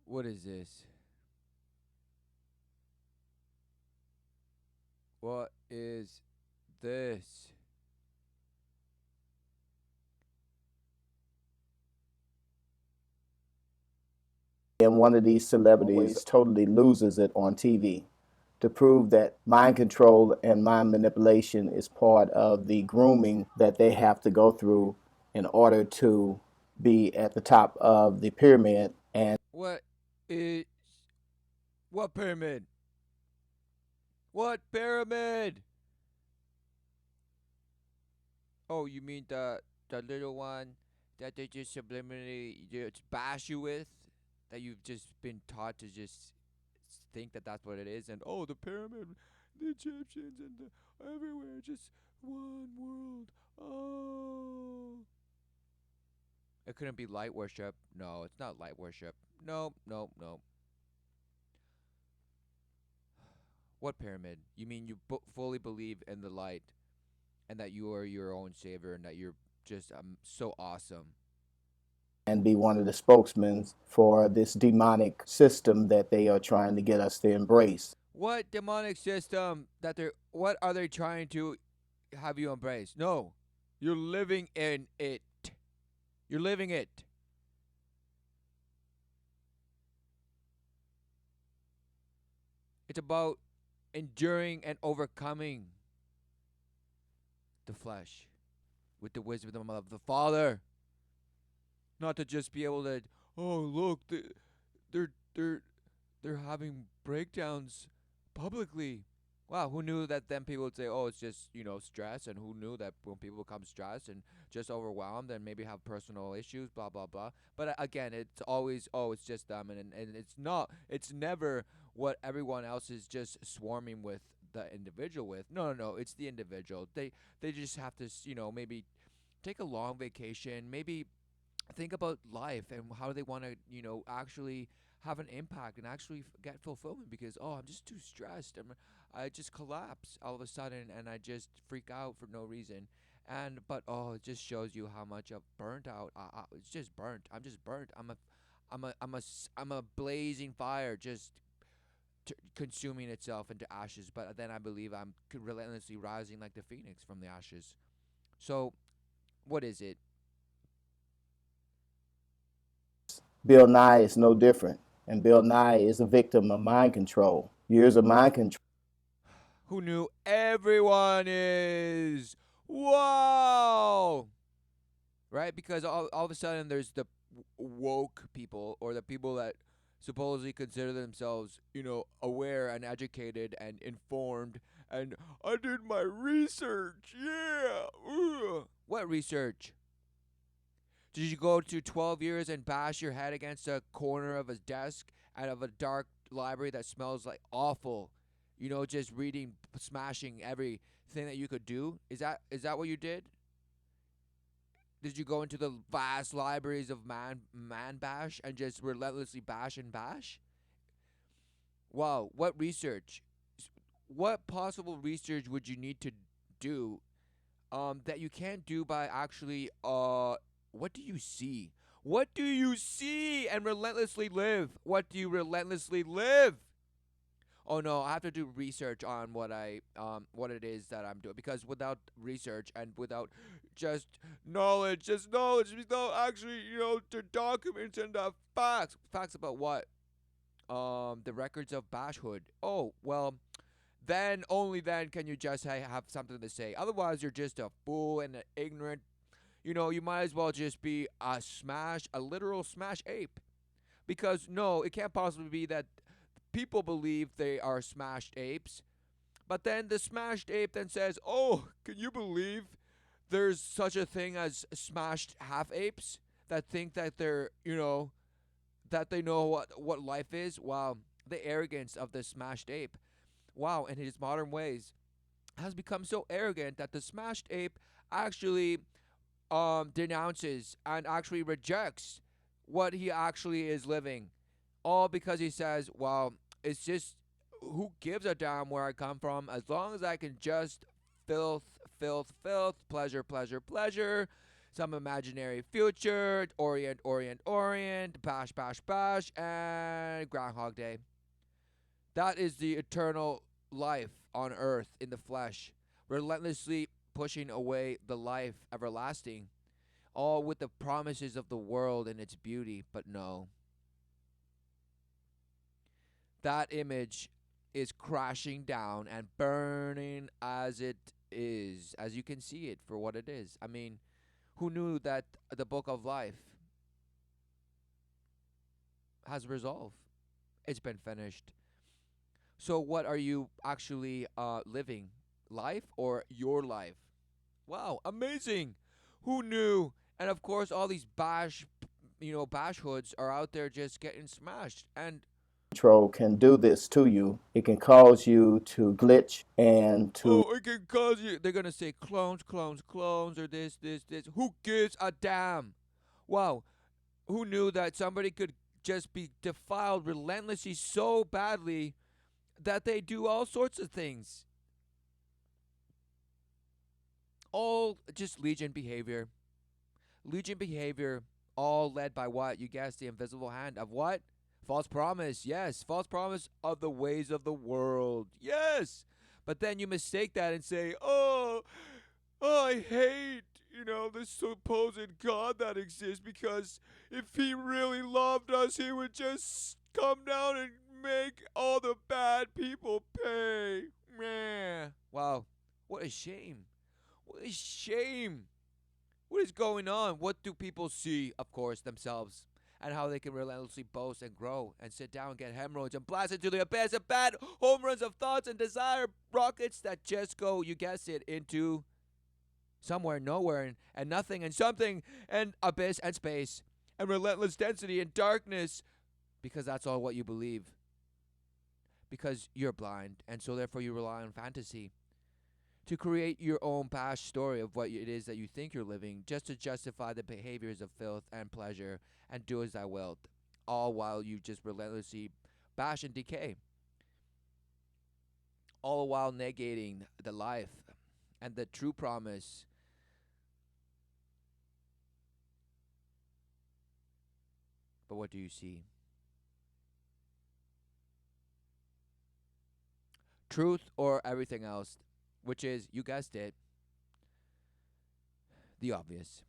What is this? What is this? And one of these celebrities totally loses it on TV to prove that mind control and mind manipulation is part of the grooming that they have to go through in order to be at the top of the pyramid. And What is what pyramid? What pyramid? Oh, you mean the little one that they just subliminally just bash you with? That you've just been taught to just think that that's what it is, and oh, the pyramid, the Egyptians, and the everywhere, just one world. Oh, it couldn't be light worship. No, it's not light worship. No, no, no. What pyramid? You mean you fully believe in the light and that you are your own savior and that you're just so awesome? be one of the spokesmen for this demonic system that they are trying to get us to embrace. What demonic system that they're what are they trying to have you embrace? No. You're living in it. You're living it. It's about enduring and overcoming the flesh with the wisdom of the Father. Not to just be able to, oh look, they're they're they're having breakdowns publicly. Wow, who knew that then people would say, oh, it's just, stress, and who knew that when people become stressed and just overwhelmed and maybe have personal issues, blah, blah, blah. But again, it's always, oh, it's just them, and it's not, it's never what everyone else is just swarming with the individual with. No, no, no, it's the individual. They just have to, maybe take a long vacation, maybe think about life and how they want to, actually have an impact and actually get fulfillment because, oh, I'm just too stressed. I just collapse all of a sudden and I just freak out for no reason. But oh, it just shows you how much I've burnt out. It's just burnt. I'm just burnt. I'm a blazing fire just consuming itself into ashes. But then I believe I'm relentlessly rising like the phoenix from the ashes. So, what is it? Bill Nye is no different. And Bill Nye is a victim of mind control. Years of mind control. Who knew everyone is? Wow! Right? Because all of a sudden there's the woke people or the people that supposedly consider themselves, aware and educated and informed. And I did my research. Yeah. Ugh. What research? Did you go to 12 years and bash your head against a corner of a desk out of a dark library that smells like awful? Just reading, smashing everything that you could do. Is that what you did? Did you go into the vast libraries of man bash and just relentlessly bash and bash? Wow, what research? What possible research would you need to do that you can't do by actually what do you see? What do you see and relentlessly live? What do you relentlessly live? Oh no, I have to do research on what it is that I'm doing because without research and without just knowledge without actually, the documents and the facts about what? The records of Bashhood. Oh, well, then only then can you just have something to say. Otherwise, you're just a fool and an ignorant. You might as well just be a literal smash ape. Because no, it can't possibly be that people believe they are smashed apes. But then the smashed ape then says, oh, can you believe there's such a thing as smashed half apes that think that that they know what life is? Wow, the arrogance of the smashed ape. Wow, in his modern ways has become so arrogant that the smashed ape actually denounces and actually rejects what he actually is living, all because he says, well, it's just who gives a damn where I come from as long as I can just filth, filth, filth, pleasure, pleasure, pleasure, some imaginary future, Orient, Orient, Orient, bash, bash, bash, and Groundhog Day. That is the eternal life on earth in the flesh, relentlessly pushing away the life everlasting, all with the promises of the world and its beauty. But no, that image is crashing down and burning as it is, as you can see it for what it is. I mean, who knew that the book of life has resolved? It's been finished. So, what are you actually living? Life or your life? Wow, amazing! Who knew? And of course, all these bash hoods are out there just getting smashed. And control can do this to you. It can cause you to glitch and to oh, it can cause you. They're gonna say clones, clones, clones, or this, this, this. Who gives a damn? Wow, who knew that somebody could just be defiled relentlessly so badly that they do all sorts of things? All just legion behavior. Legion behavior, all led by what? You guessed, the invisible hand of what? False promise. Yes, false promise of the ways of the world. Yes. But then you mistake that and say, oh, I hate, this supposed God that exists because if he really loved us, he would just come down and make all the bad people pay. Meh. Wow. What a shame. What a shame. What is going on? What do people see? Of course, themselves. And how they can relentlessly boast and grow and sit down and get hemorrhoids and blast into the abyss of bad home runs of thoughts and desire rockets that just go, you guessed it, into somewhere, nowhere, and nothing and something and abyss and space and relentless density and darkness because that's all what you believe. Because you're blind and so therefore you rely on fantasy to create your own past story of what it is that you think you're living, just to justify the behaviors of filth and pleasure, and do as I wilt, all while you just relentlessly bash and decay, all while negating the life and the true promise. But what do you see? Truth or everything else, which is, you guessed it, the obvious.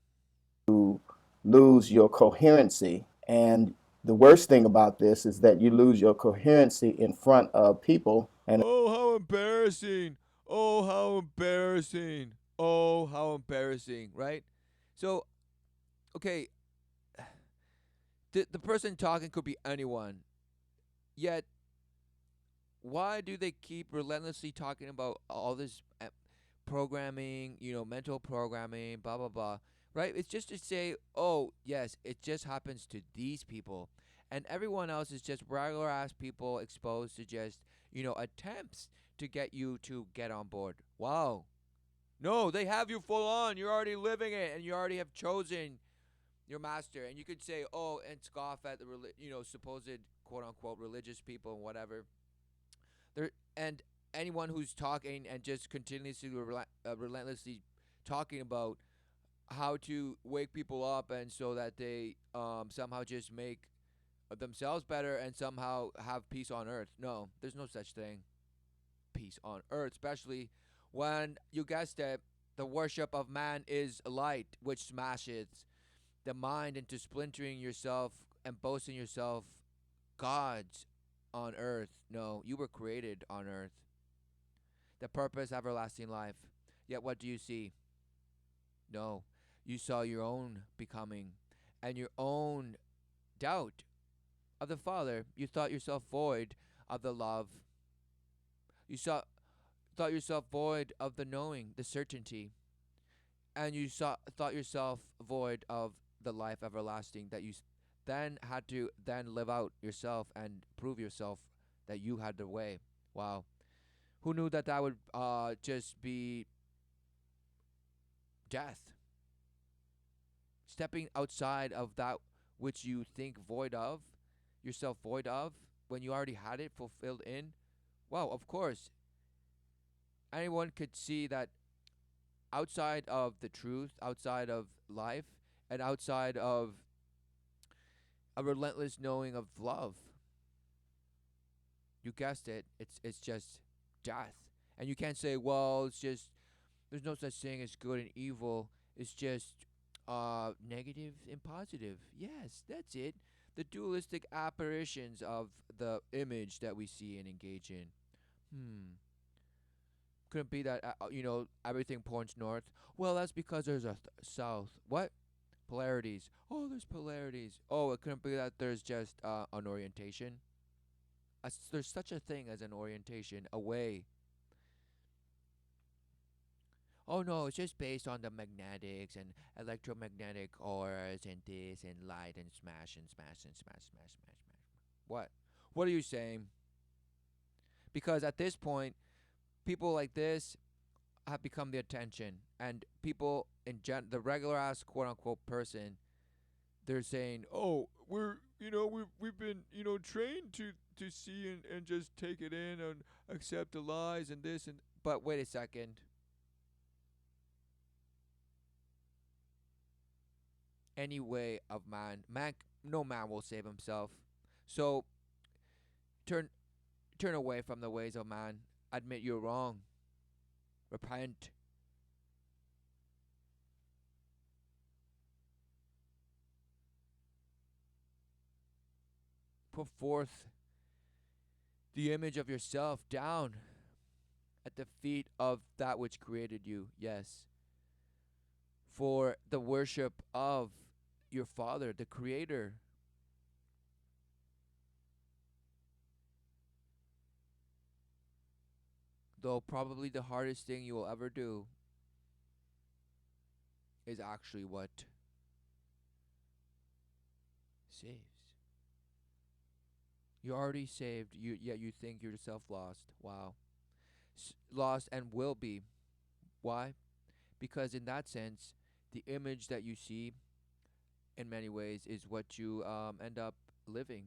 lose your coherency. And the worst thing about this is that you lose your coherency in front of people. And Oh, how embarrassing. Oh, how embarrassing. Oh, how embarrassing, right? So, okay, the person talking could be anyone. Yet, why do they keep relentlessly talking about all this programming, mental programming, blah, blah, blah, right? It's just to say, oh, yes, it just happens to these people. And everyone else is just regular ass people exposed to just, attempts to get you to get on board. Wow. No, they have you full on. You're already living it and you already have chosen your master. And you could say, oh, and scoff at the, supposed quote unquote religious people and whatever. There and anyone who's talking and just continuously relentlessly talking about how to wake people up and so that they somehow just make themselves better and somehow have peace on earth. No, there's no such thing. Peace on earth, especially when you guessed it, the worship of man is light, which smashes the mind into splintering yourself and boasting yourself gods on earth. No, you were created on earth. The purpose, everlasting life. Yet what do you see? No, you saw your own becoming and your own doubt of the Father. You thought yourself void of the love. You thought yourself void of the knowing, the certainty, and you thought yourself void of the life everlasting that you then had to then live out yourself and prove yourself that you had the way. Wow. Who knew that that would just be death? Stepping outside of that which you think void of, yourself void of, when you already had it fulfilled in. Wow, of course. Anyone could see that outside of the truth, outside of life, and outside of a relentless knowing of love. You guessed it. It's just death. And you can't say, well, it's just there's no such thing as good and evil. It's just negative and positive. Yes, that's it. The dualistic apparitions of the image that we see and engage in. Hmm. Couldn't be that everything points north. Well, that's because there's a south. What? Polarities. Oh, there's polarities. Oh, it couldn't be that there's just an orientation. There's such a thing as an orientation, a way. Oh no, it's just based on the magnetics and electromagnetic auras and this and light and smash and smash and smash, smash, smash, smash. What? What are you saying? Because at this point, people like this have become the attention, and people the regular ass quote unquote person, they're saying, "Oh, we've been trained to see and just take it in and accept the lies and this and." But wait a second, any way of no man will save himself. So turn turn away from the ways of man. Admit you're wrong. Repent. Put forth the image of yourself down at the feet of that which created you. Yes. For the worship of your Father, the Creator. Though probably the hardest thing you will ever do is actually what saves. You're already saved, yet you think yourself lost. Wow. Lost and will be. Why? Because in that sense, the image that you see in many ways is what you end up living.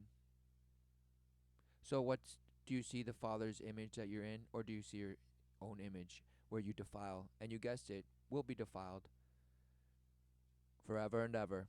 So do you see the Father's image that you're in, or do you see your own image where you defile? And you guessed it, will be defiled forever and ever.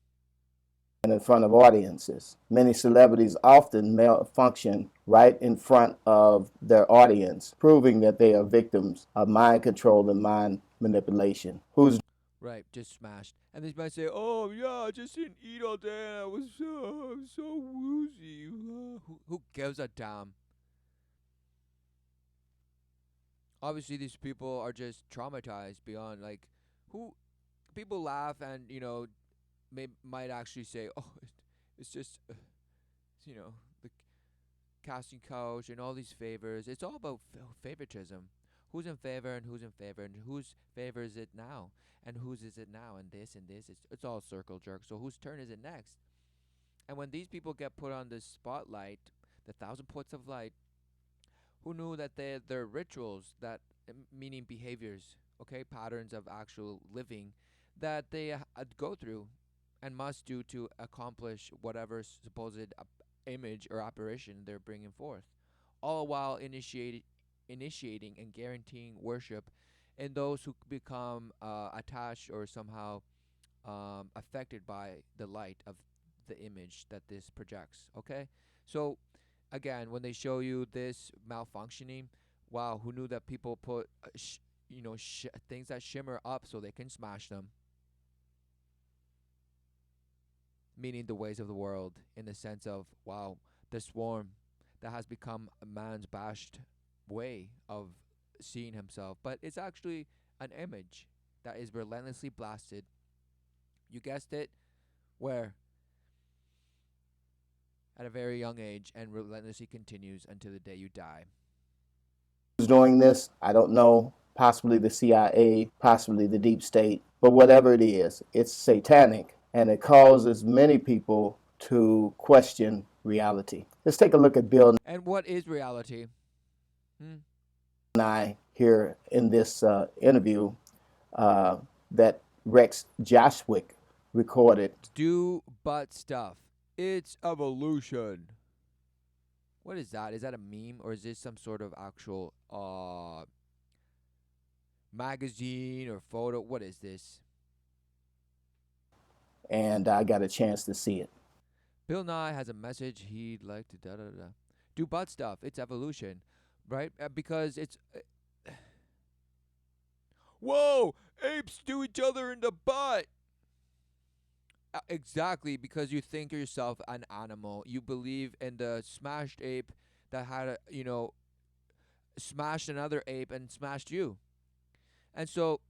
And in front of audiences. Many celebrities often malfunction right in front of their audience, proving that they are victims of mind control and mind manipulation. Who's Right, just smashed. And they might say, "Oh yeah, I just didn't eat all day. And I was so woozy." Who gives a damn? Obviously, these people are just traumatized beyond like who. People laugh and might actually say, "Oh, it's just the casting couch and all these favors. It's all about favoritism. Who's in favor and who's in favor and whose favor is it now and whose is it now and this and this. It's all circle jerk. So whose turn is it next? And when these people get put on this spotlight, the thousand points of light, who knew that they're rituals that meaning behaviors, okay, patterns of actual living that they go through and must do to accomplish whatever supposed image or apparition they're bringing forth, all while initiating and guaranteeing worship in those who become attached or somehow affected by the light of the image that this projects. Okay, so again, when they show you this malfunctioning, wow, who knew that people put things that shimmer up so they can smash them, meaning the ways of the world, in the sense of wow, the swarm that has become a man's bashed way of seeing himself, but it's actually an image that is relentlessly blasted. You guessed it, where at a very young age and relentlessly continues until the day you die. doing this? I don't know. Possibly the CIA, possibly the deep state, but whatever it is, it's satanic and it causes many people to question reality. Let's take a look at Bill And what is reality? Hmm? Nye here in this interview that Rex Joshwick recorded. Do but stuff. It's evolution. What is that? Is that a meme or is this some sort of actual magazine or photo. What is this? and I got a chance to see it. Bill Nye has a message he'd like to da da da. Do butt stuff. It's evolution, right? Because it's whoa, apes do each other in the butt. Exactly, because you think yourself an animal. You believe in the smashed ape that had smashed another ape and smashed you. And so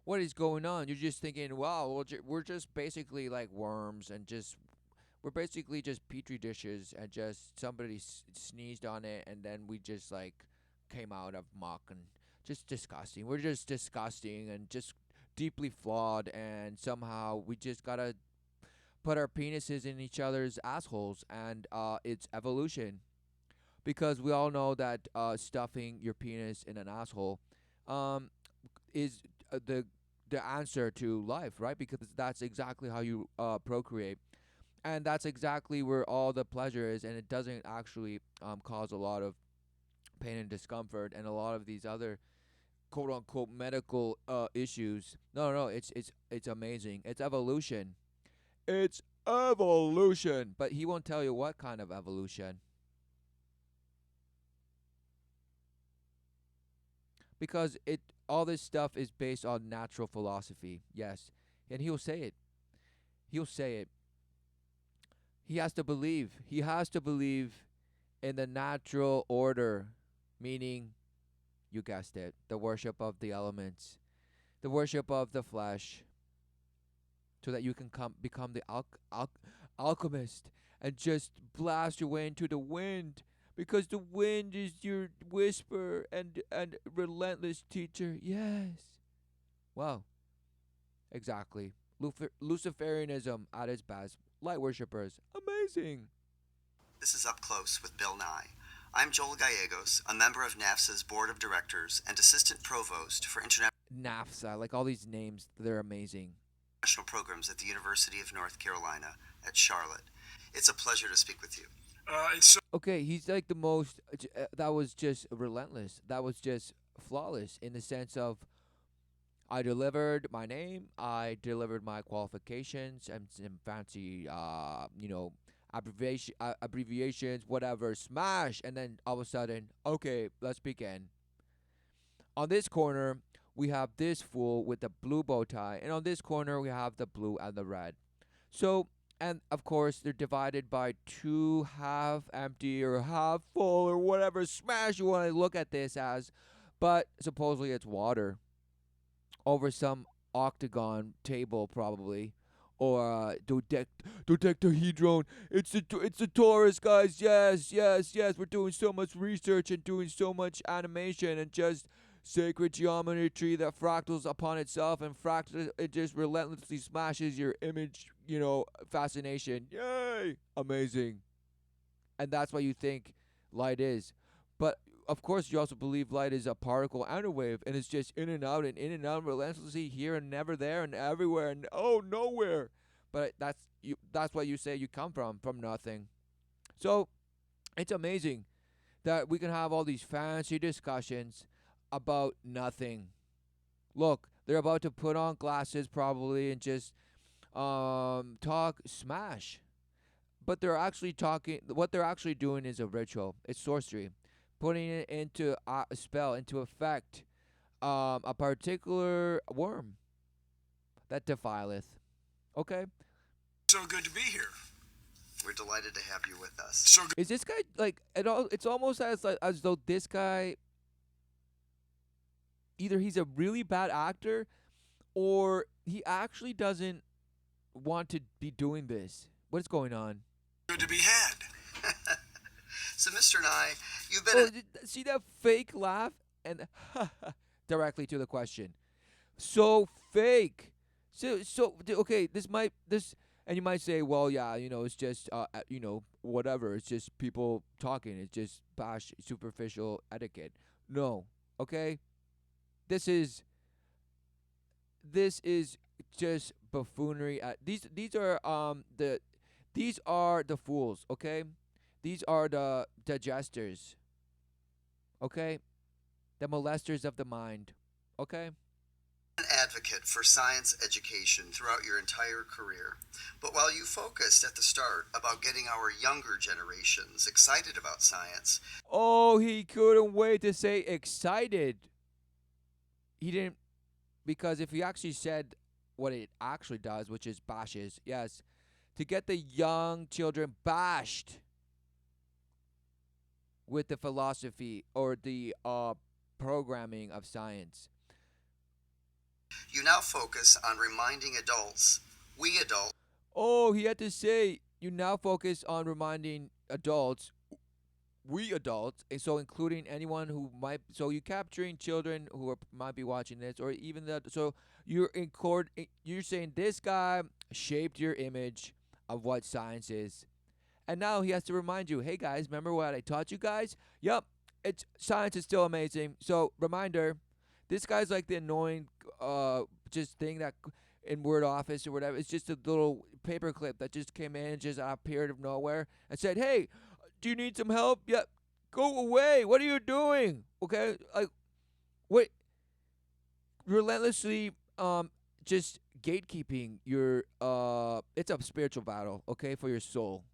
what is going on? You're just thinking, wow, we're just basically like worms and just we're basically just petri dishes and just somebody sneezed on it and then we just like came out of muck and just disgusting. We're just disgusting and just deeply flawed and somehow we just gotta put our penises in each other's assholes and it's evolution because we all know that stuffing your penis in an asshole um, is the answer to life, right? Because that's exactly how you procreate, and that's exactly where all the pleasure is, and it doesn't actually cause a lot of pain and discomfort and a lot of these other quote unquote medical issues. No, no, it's amazing. It's evolution. It's evolution. But he won't tell you what kind of evolution. Because it all this stuff is based on natural philosophy. Yes. And he'll say it. He'll say it. He has to believe. He has to believe in the natural order, meaning you guessed it, the worship of the elements, the worship of the flesh, so that you can become the alchemist and just blast your way into the wind because the wind is your whisper and relentless teacher. Yes. Wow. Exactly. Luciferianism at its best. Light worshippers. Amazing. This is Up Close with Bill Nye. I'm Joel Gallegos, a member of NAFSA's Board of Directors and Assistant Provost for International NAFSA, like all these names, they're amazing. Programs at the University of North Carolina at Charlotte. It's a pleasure to speak with you. Okay, he's like the most. That was just relentless. That was just flawless in the sense of I delivered my name, I delivered my qualifications, and some fancy, abbreviations, whatever. Smash, and then all of a sudden, okay, let's begin. On this corner, we have this fool with the blue bow tie, and on this corner, we have the blue and the red. So, and of course, they're divided by two half empty or half full or whatever smash you want to look at this as, but supposedly it's water over some octagon table, probably. Or dodecahedron. It's the Taurus, guys. Yes, yes, yes. We're doing so much research and doing so much animation and just sacred geometry that fractals upon itself and fractal it just relentlessly smashes your image, fascination. Yay! Amazing. And that's what you think light is. But of course, you also believe light is a particle and a wave, and it's just in and out, relentlessly here and never there and everywhere and nowhere. But that's what you say you come from nothing. So it's amazing that we can have all these fancy discussions about nothing. Look, they're about to put on glasses probably and just talk smash. But they're actually talking. What they're actually doing is a ritual. It's sorcery, putting it into a spell, into effect. A particular worm that defileth. Okay. So good to be here. We're delighted to have you with us. So good. Is this guy like it all? It's almost as though this guy either he's a really bad actor or he actually doesn't want to be doing this. What's going on? Good to be had. So, Mr. Nye, you've been. Oh, see that fake laugh and directly to the question. So fake. Okay. And you might say, well, yeah, it's just whatever. It's just people talking. It's just bash superficial etiquette. No, okay. This is just buffoonery. These are the fools. Okay, these are the jesters. Okay, the molesters of the mind. Okay? An advocate for science education throughout your entire career. But while you focused at the start about getting our younger generations excited about science, Oh, he couldn't wait to say excited. He didn't, because if he actually said what it actually does, which is bashes, yes, to get the young children bashed with the philosophy or the programming of science. you now focus on reminding adults, we adults, Oh, he had to say, you now focus on reminding adults, we adults, and so including anyone who might, so you capturing children who might be watching this, or even the, so you're saying this guy shaped your image of what science is. And now he has to remind you, hey guys, remember what I taught you guys? Yup, it's science is still amazing. So reminder, this guy's like the annoying just thing that in Word Office or whatever. It's just a little paper clip that just came in and just appeared of nowhere and said, hey, do you need some help? Yep. Go away. What are you doing? Okay? Like what relentlessly just gatekeeping your it's a spiritual battle, okay, for your soul.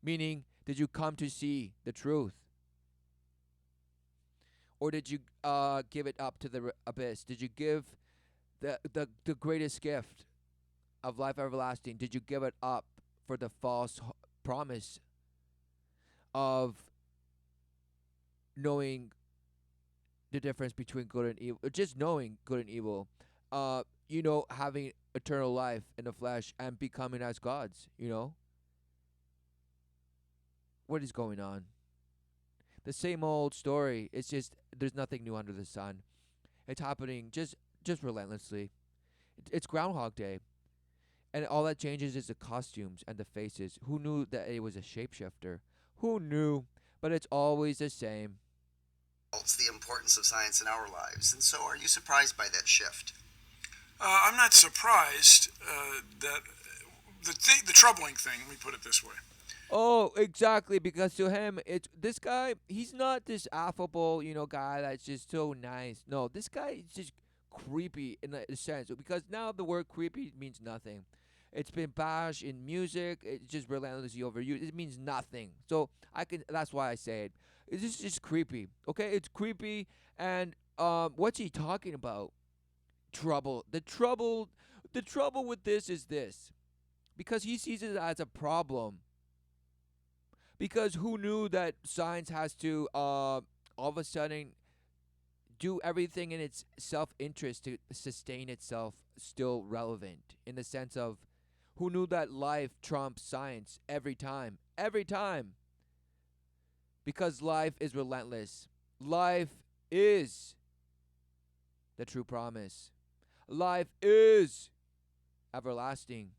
Meaning, did you come to see the truth? Or did you give it up to the abyss? Did you give the greatest gift of life everlasting? Did you give it up for the false promise of knowing the difference between good and evil? Or just knowing good and evil. Having eternal life in the flesh and becoming as gods, What is going on? The same old story. It's just there's nothing new under the sun. It's happening just relentlessly. It's Groundhog Day, and all that changes is the costumes and the faces. Who knew that it was a shapeshifter? Who knew? But it's always the same. the importance of science in our lives. And so, are you surprised by that shift? I'm not surprised that the troubling thing. Let me put it this way. Oh, exactly. Because to him, it's this guy. He's not this affable, guy that's just so nice. No, this guy is just creepy in a sense. Because now the word creepy means nothing. It's been bashed in music. It's just relentlessly overused. It means nothing. So I can. That's why I say it. It's just creepy. Okay, it's creepy. And what's he talking about? Trouble. The trouble with this is this. Because he sees it as a problem. Because who knew that science has to all of a sudden do everything in its self-interest to sustain itself still relevant, in the sense of who knew that life trumps science every time, because life is relentless. Life is the true promise. Life is everlasting.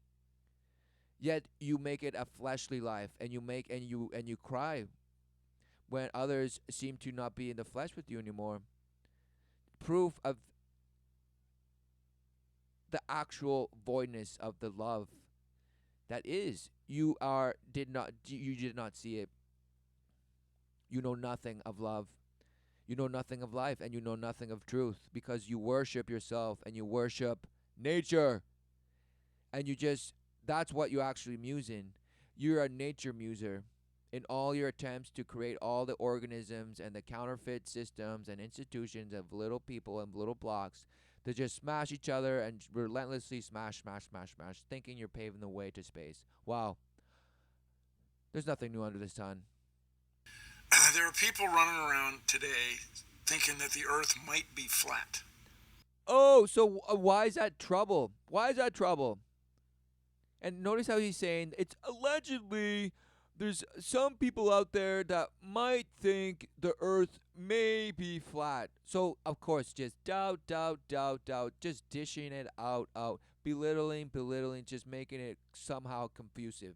Yet you make it a fleshly life, and you cry when others seem to not be in the flesh with you anymore. Proof of the actual voidness of the love that is. You did not see it. You know nothing of love. You know nothing of life, and you know nothing of truth, because you worship yourself and you worship nature, and that's what you actually muse in. You're a nature muser in all your attempts to create all the organisms and the counterfeit systems and institutions of little people and little blocks to just smash each other and relentlessly smash, smash, smash, smash, thinking you're paving the way to space. Wow. There's nothing new under the sun. There are people running around today thinking that the Earth might be flat. Oh, so why is that trouble? Why is that trouble? And notice how he's saying it's allegedly there's some people out there that might think the earth may be flat. So, of course, just doubt, doubt, doubt, doubt, just dishing it out, belittling, just making it somehow confusive.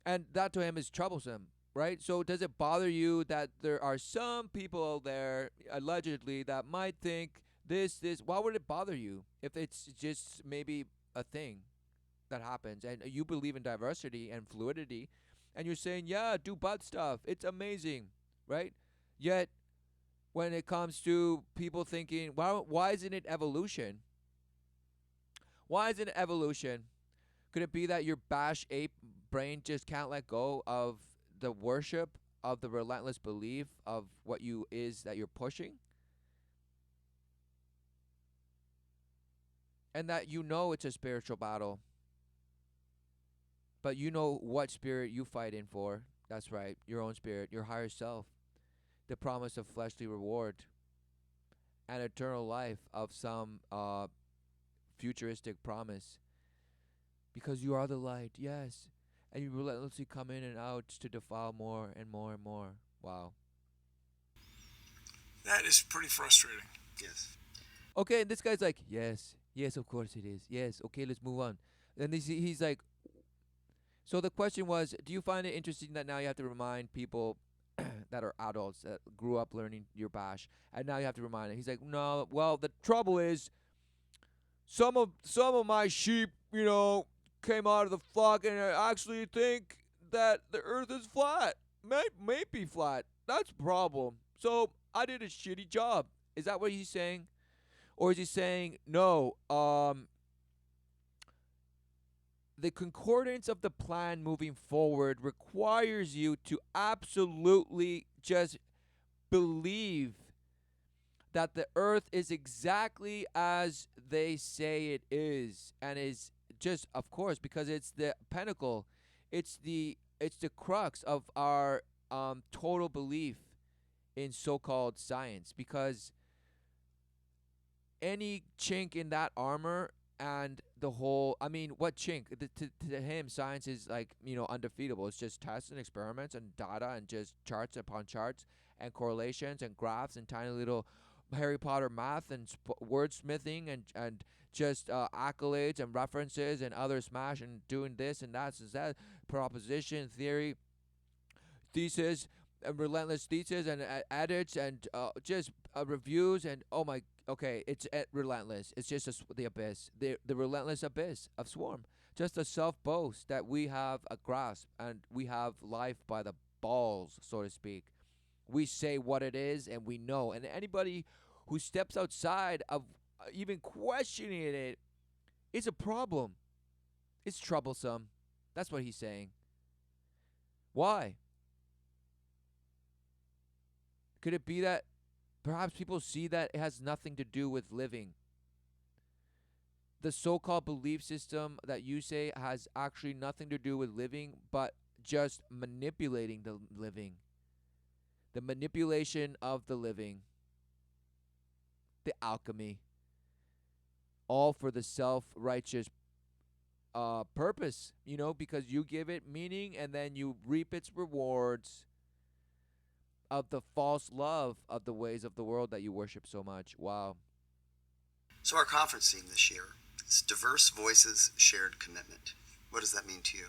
And that to him is troublesome, right? So, does it bother you that there are some people out there, allegedly, that might think this? Why would it bother you if it's just maybe a thing that happens, and you believe in diversity and fluidity, and you're saying, yeah, do butt stuff, it's amazing, right? Yet when it comes to people thinking, why isn't it evolution? Why isn't it evolution? Could it be that your bash ape brain just can't let go of the worship of the relentless belief of what you is that you're pushing? And that you know it's a spiritual battle, but you know what spirit you fight in for. That's right, your own spirit, your higher self, the promise of fleshly reward and eternal life of some futuristic promise. Because you are the light, yes. And you relentlessly come in and out to defile more and more and more. Wow. That is pretty frustrating. Yes. Okay, and this guy's like, yes, yes, of course it is. Yes, okay, let's move on. And he's like, so the question was, do you find it interesting that now you have to remind people that are adults that grew up learning your bash, and now you have to remind it? He's like, no, well, the trouble is, some of my sheep, came out of the flock and I actually think that the earth is flat. May be flat. That's a problem. So I did a shitty job. Is that what he's saying? Or is he saying, no, the concordance of the plan moving forward requires you to absolutely just believe that the earth is exactly as they say it is, and is just, of course, because it's the pinnacle, it's the crux of our total belief in so-called science. Because any chink in that armor, and the whole, I mean, what chink to him, science is like, undefeatable. It's just tests and experiments and data and just charts upon charts and correlations and graphs and tiny little Harry Potter math and wordsmithing and just accolades and references and other smash and doing this and that proposition theory thesis and relentless thesis and edits and just reviews and, oh my, okay, it's relentless. It's just the abyss, the relentless abyss of Swarm. Just a self boast that we have a grasp and we have life by the balls, so to speak. We say what it is and we know. And anybody who steps outside of even questioning it is a problem. It's troublesome. That's what he's saying. Why? Could it be that perhaps people see that it has nothing to do with living? The so called belief system that you say has actually nothing to do with living, but just manipulating the living. The manipulation of the living. The alchemy. All for the self righteous purpose, because you give it meaning and then you reap its rewards of the false love of the ways of the world that you worship so much. Wow. So our conference theme this year is Diverse Voices, Shared Commitment. What does that mean to you?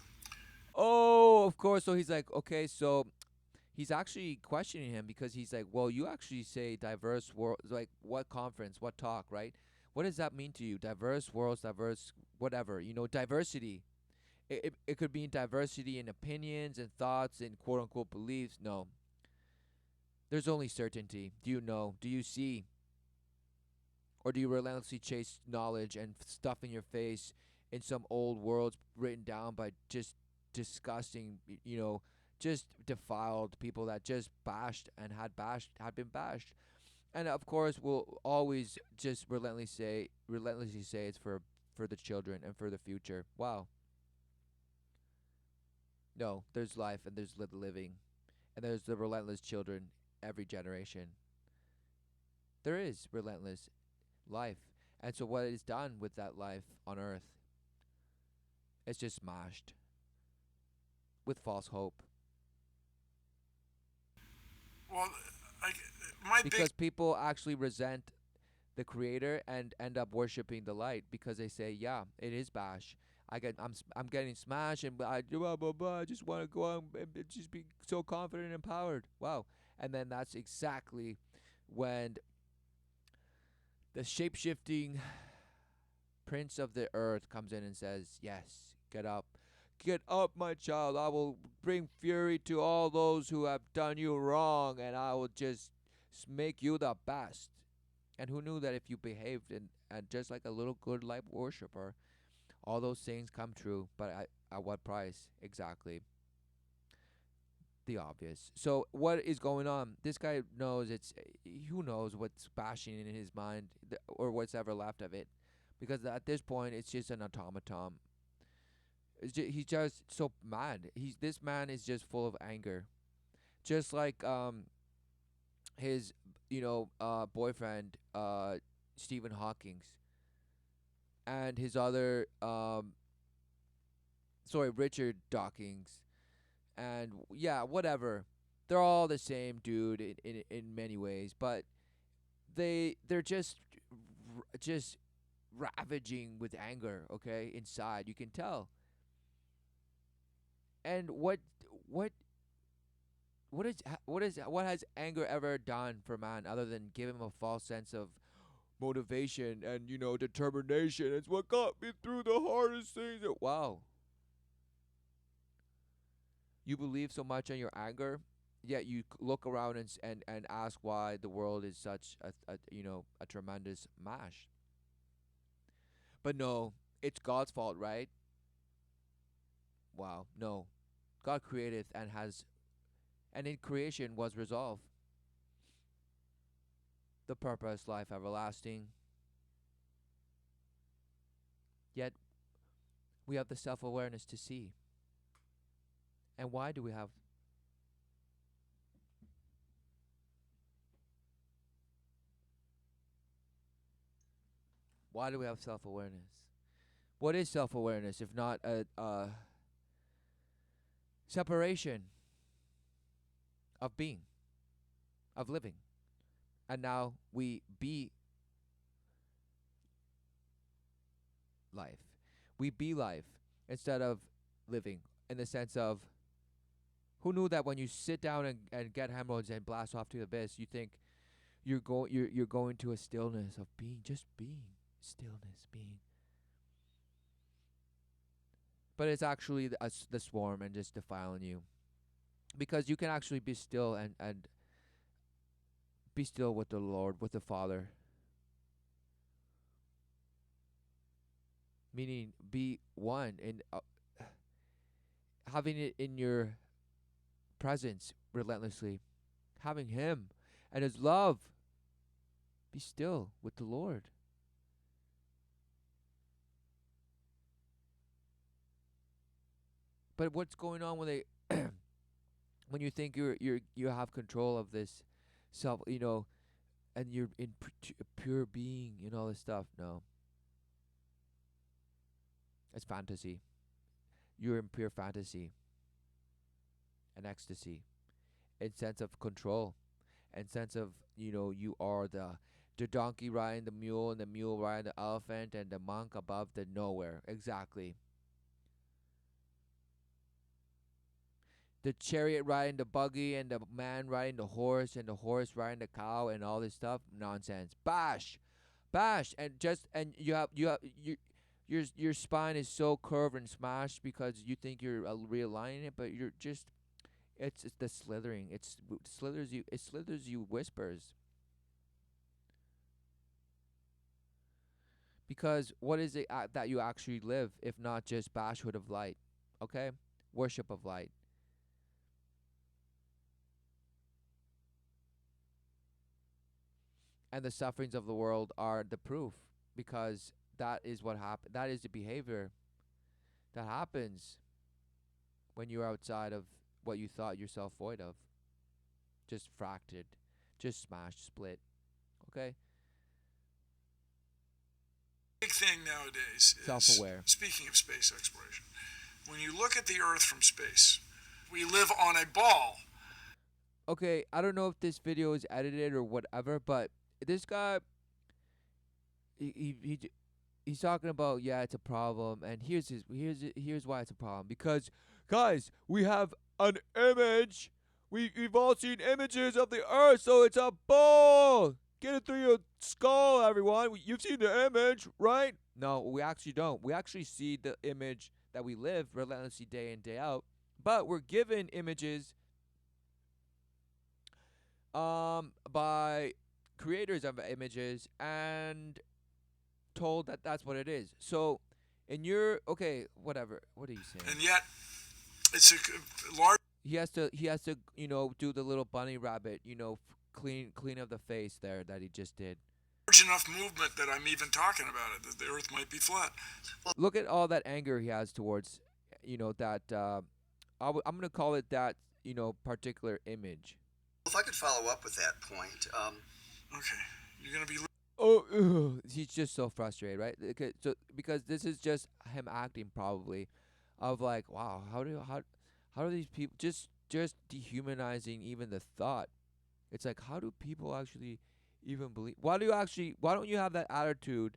Oh, of course. So he's like, okay, so he's actually questioning him because he's like, well, you actually say diverse world, like what conference, what talk, right? What does that mean to you? Diverse worlds, diverse whatever, diversity. It could mean diversity in opinions and thoughts and quote unquote beliefs. No. There's only certainty. Do you know? Do you see? Or do you relentlessly chase knowledge and stuff in your face in some old worlds written down by just disgusting, just defiled people that just had been bashed? And of course, we'll always just relentlessly say it's for the children and for the future. Wow. No, there's life and there's living, and there's the relentless children every generation. There is relentless life. And so what is done with that life on earth? It's just smashed with false hope. Well, I, my big Because people actually resent the creator and end up worshiping the light because they say, yeah, it is bash. I'm getting smashed and blah blah blah. I just want to go out and just be so confident and empowered. Wow. And then that's exactly when the shape shifting prince of the earth comes in and says, yes, get up. Get up, my child. I will bring fury to all those who have done you wrong, and I will just make you the best. And who knew that if you behaved and just like a little good light worshiper, all those things come true, but at what price? Exactly. The obvious. So what is going on? This guy knows it's who knows what's bashing in his mind or what's ever left of it, because at this point it's just an automaton. He's just so mad. He's This man is just full of anger, just like his boyfriend Stephen Hawking's and his other Richard Dawkins, and yeah, whatever. They're all the same dude in many ways, but they're just ravaging with anger, okay, inside. You can tell. And what what has anger ever done for man other than give him a false sense of motivation and determination? It's what got me through the hardest things. Wow. You believe so much in your anger, yet you look around and ask why the world is such a tremendous mash. But no, it's God's fault, right? Wow, no. God created and in creation was resolved the purpose, life everlasting. Yet we have the self-awareness to see. And why do we have self-awareness? What is self-awareness if not a separation of being, of living? And now we be life. We be life instead of living, in the sense of, who knew that when you sit down and get hemorrhoids and blast off to the abyss, you think you're going to a stillness of being, just being, stillness, being. But it's actually the swarm and just defiling you, because you can actually be still and be still with the Lord, with the Father. Meaning, be one in having it in your presence relentlessly, having Him and His love. Be still with the Lord. But what's going on when they when you think you have control of this self, and you're in pure being and all this stuff? No, it's fantasy. You're in pure fantasy and ecstasy, and sense of control, and sense of you are the donkey riding the mule, and the mule riding the elephant, and the monk above the nowhere. Exactly. The chariot riding the buggy, and the man riding the horse, and the horse riding the cow, and all this stuff. Nonsense. Bash, bash, and your spine is so curved and smashed because you think you're realigning it, but you're just it's the slithering. Slithers you. It slithers you whispers. Because what is it that you actually live if not just bashhood of light? Okay, worship of light. And the sufferings of the world are the proof, because that is what happen. That is the behavior that happens when you're outside of what you thought yourself void of. Just fractured, just smashed, split. Okay, Big thing nowadays is, self-aware. speaking of space exploration, when you look at the Earth from space, we live on a ball. Okay, I don't know if this video is edited or whatever, but this guy, he's talking about, yeah, it's a problem, and here's why it's a problem. Because, guys, we have an image. We've all seen images of the Earth, so it's a ball. Get it through your skull, everyone. You've seen the image, right? No, we actually don't. We actually see the image that we live relentlessly day in, day out. But we're given images by creators of images and told that that's what it is. So, in your okay, whatever. What are you saying? And yet, it's a large He has to do the little bunny rabbit, clean up the face there that he just did. enough movement that I'm even talking about it, that the Earth might be flat. Look at all that anger he has towards, that. I'm gonna call it that, particular image. If I could follow up with that point, Okay, you're going to be. Oh, ugh, he's just so frustrated, right? Because this is just him acting probably, of like, wow, how do these people just dehumanizing even the thought? It's like, how do people actually even believe? Why don't you have that attitude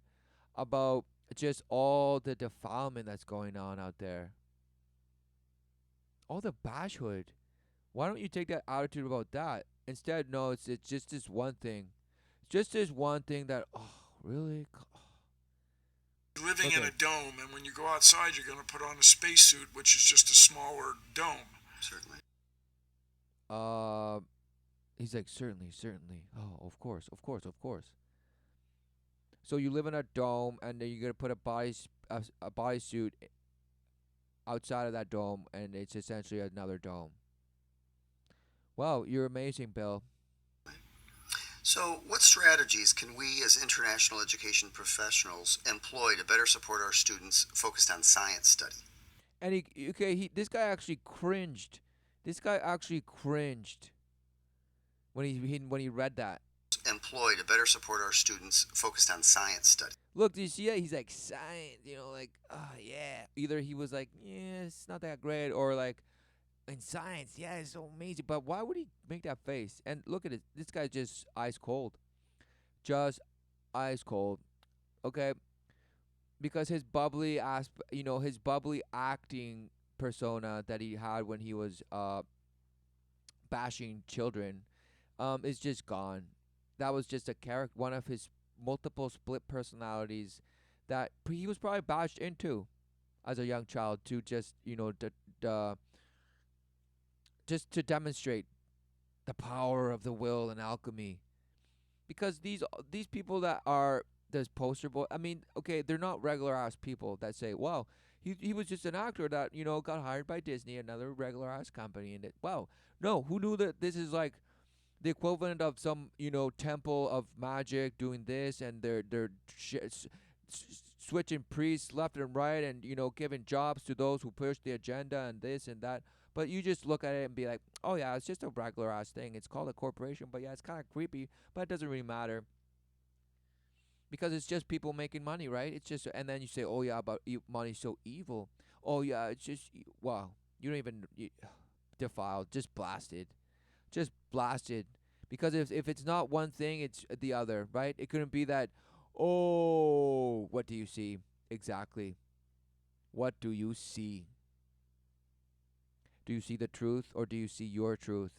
about just all the defilement that's going on out there, all the bashhood? Why don't you take that attitude about that instead? No, it's just this one thing, just this one thing that, oh, really. Living in Okay. a dome, and when you go outside, you're going to put on a spacesuit, which is just a smaller dome. certainly. Uh, he's like, certainly, certainly. Oh, of course, of course, of course. So you live in a dome, and then you're gonna put a bodysuit outside of that dome, and it's essentially another dome. Wow, you're amazing, Bill. So, what strategies can we as international education professionals employ to better support our students focused on science study? And this guy actually cringed. This guy actually cringed when he read that. Employ to better support our students focused on science study. Look, do you see it? He's like, science, like, oh yeah. Either he was like, yeah, it's not that great, or like, in science, yeah, it's so amazing. But why would he make that face? And look at it. This guy's just ice cold. Just ice cold. Okay? Because his bubbly acting persona that he had when he was bashing children is just gone. That was just a character, one of his multiple split personalities that he was probably bashed into as a young child to just, just to demonstrate the power of the will and alchemy. Because these people that are this poster boy, I mean, okay, they're not regular ass people that say, "Wow, he was just an actor that got hired by Disney, another regular ass company," and wow, no, who knew that this is like the equivalent of some temple of magic doing this, and they're switching priests left and right, and giving jobs to those who push the agenda and this and that. But you just look at it and be like, oh yeah, it's just a regular ass thing. It's called a corporation, but yeah, it's kind of creepy, but it doesn't really matter because it's just people making money, right? It's just, and then you say, oh yeah, but money's so evil. Oh yeah, it's just wow. You don't even defiled, just blasted. Because if it's not one thing, it's the other, right? It couldn't be that. Oh, what do you see exactly? What do you see? Do you see the truth, or do you see your truth?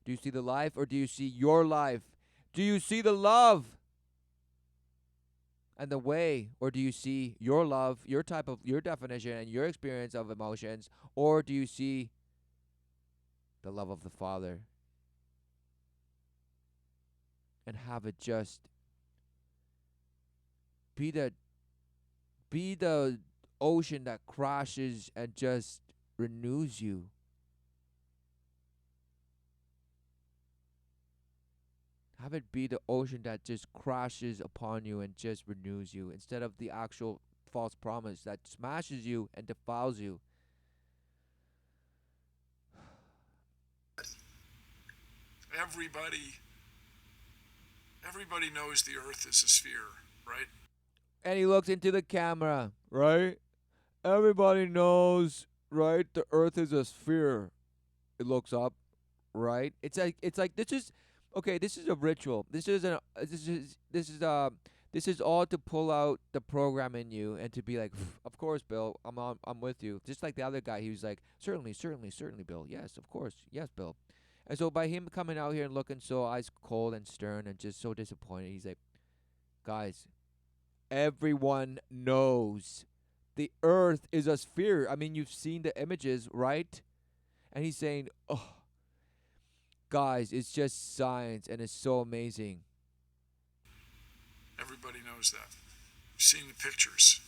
Do you see the life, or do you see your life? Do you see the love and the way, or do you see your love, your type of your definition and your experience of emotions, or do you see the love of the Father and have it just be the ocean that crashes and just renews you? Have it be the ocean that just crashes upon you and just renews you, instead of the actual false promise that smashes you and defiles you. Everybody, everybody knows the Earth is a sphere, right? And he looks into the camera, right? Everybody knows, right? The earth is a sphere. It looks up, right? It's like this is okay, this is a ritual. This is all to pull out the program in you and to be like, of course, Bill, I'm with you. Just like the other guy, he was like, certainly, certainly, certainly, Bill. Yes, of course. Yes, Bill. And so by him coming out here and looking so ice cold and stern and just so disappointed, he's like, guys, everyone knows the earth is a sphere. I mean, you've seen the images, right? And he's saying, oh, Guys, it's just science and it's so amazing. Everybody knows that. You've seen the pictures,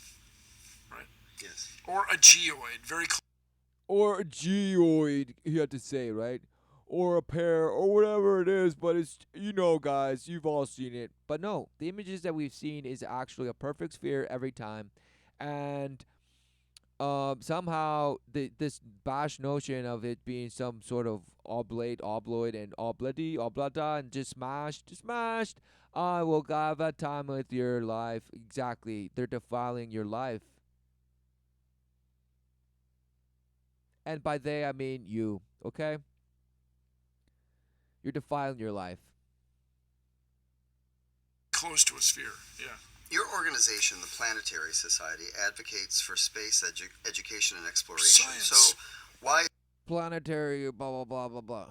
right? Yes. Or a geoid, very close. Or a geoid, you have to say, right? Or a pair, or whatever it is, but it's, guys, you've all seen it. But no, the images that we've seen is actually a perfect sphere every time. And somehow this bash notion of it being some sort of oblate, obloid, and oblity, oblata, and just smashed. I will have a time with your life. Exactly. They're defiling your life. And by they, I mean you, okay? You're defiling your life. Close to a sphere, yeah. Your organization, the Planetary Society, advocates for space education and exploration. Science. So, why Planetary, blah, blah, blah, blah, blah.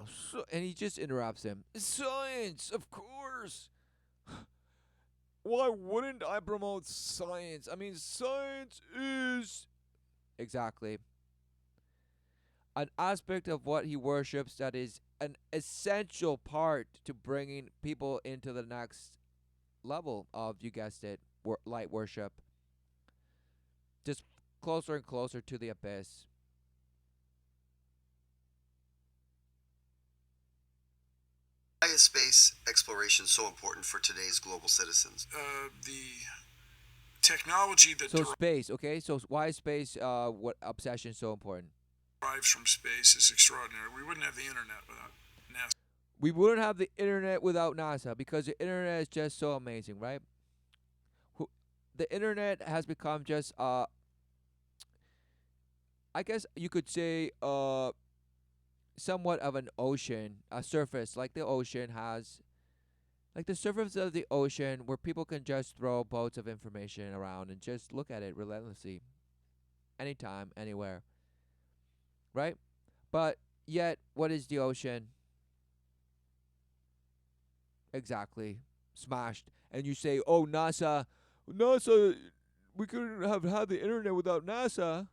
And he just interrupts him. Science, of course. Why wouldn't I promote science? I mean, science is. Exactly. An aspect of what he worships that is an essential part to bringing people into the next level of, you guessed it, light worship. Just closer and closer to the abyss. is space exploration so important for today's global citizens? The technology that So space, okay? So why is space what obsession so important? derives from space is extraordinary. We wouldn't have the internet without NASA. We wouldn't have the internet without NASA because the internet is just so amazing, right? The internet has become just I guess you could say somewhat of an ocean, a surface like the ocean has, like the surface of the ocean where people can just throw boats of information around and just look at it relentlessly, anytime, anywhere, right? But yet, what is the ocean? Exactly, smashed. And you say, "Oh, NASA, we couldn't have had the internet without NASA."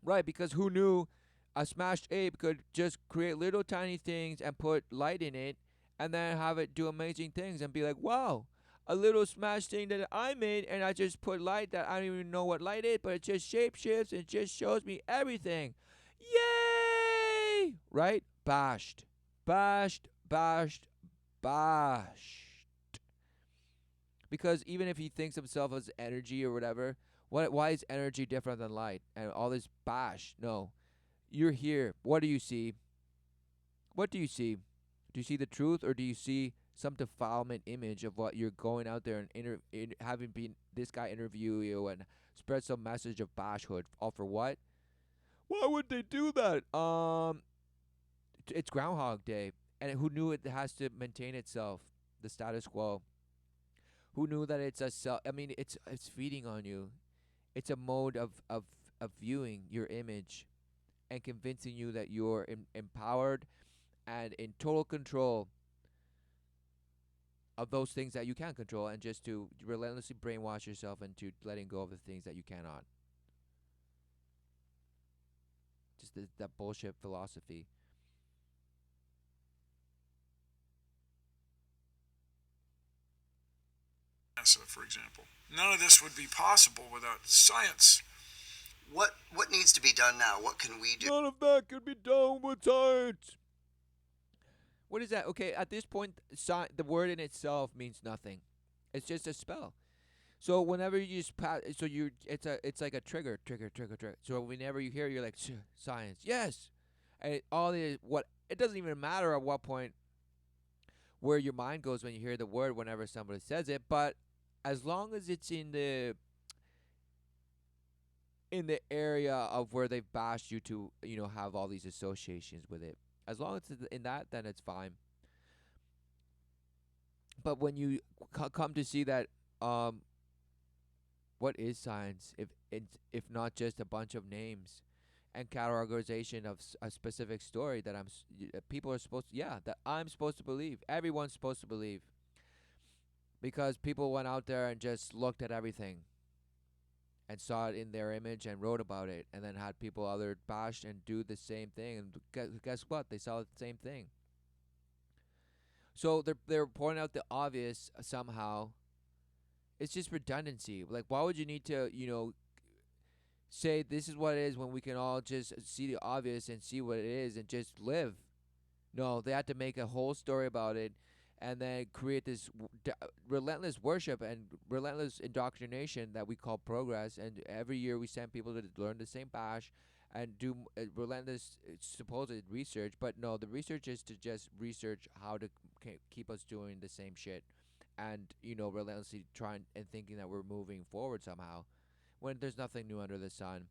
Right, because who knew a smashed ape could just create little tiny things and put light in it and then have it do amazing things and be like, wow, a little smashed thing that I made and I just put light that I don't even know what light is, but it just shape shifts and just shows me everything. Yay! Right? Bashed. Bashed, bashed, bashed. Because even if he thinks himself as energy or whatever, why is energy different than light? And all this bash. No. You're here. What do you see? What do you see? Do you see the truth or do you see some defilement image of what you're going out there and having been this guy interview you and spread some message of bashhood? All for what? Why would they do that? It's Groundhog Day, and who knew it has to maintain itself, the status quo? Who knew that it's a self? I mean, it's feeding on you. It's a mode of viewing your image and convincing you that you're empowered and in total control of those things that you can control, and just to relentlessly brainwash yourself into letting go of the things that you cannot. Just that bullshit philosophy. NASA, for example. None of this would be possible without science. What needs to be done now? What can we do? None of that could be done with science. What is that? Okay, at this point, the word in itself means nothing. It's just a spell. So whenever you just it's like a trigger. So whenever you hear, you're like, science, yes. And it doesn't even matter at what point where your mind goes when you hear the word whenever somebody says it, but as long as it's in the area of where they've bashed you to, have all these associations with it. As long as it's in that, then it's fine. But when you come to see that, what is science if not just a bunch of names and categorization of a specific story that people are supposed to, that I'm supposed to believe, everyone's supposed to believe, because people went out there and just looked at everything and saw it in their image and wrote about it, and then had people other bash and do the same thing, and guess what? They saw the same thing. So they're pointing out the obvious somehow. It's just redundancy. Like, why would you need to, say this is what it is when we can all just see the obvious and see what it is and just live? No, they had to make a whole story about it, and then create this relentless worship and relentless indoctrination that we call progress. And every year we send people to learn the same bash and do relentless supposed research. But no, the research is to just research how to keep us doing the same shit, and relentlessly trying and thinking that we're moving forward somehow, when there's nothing new under the sun.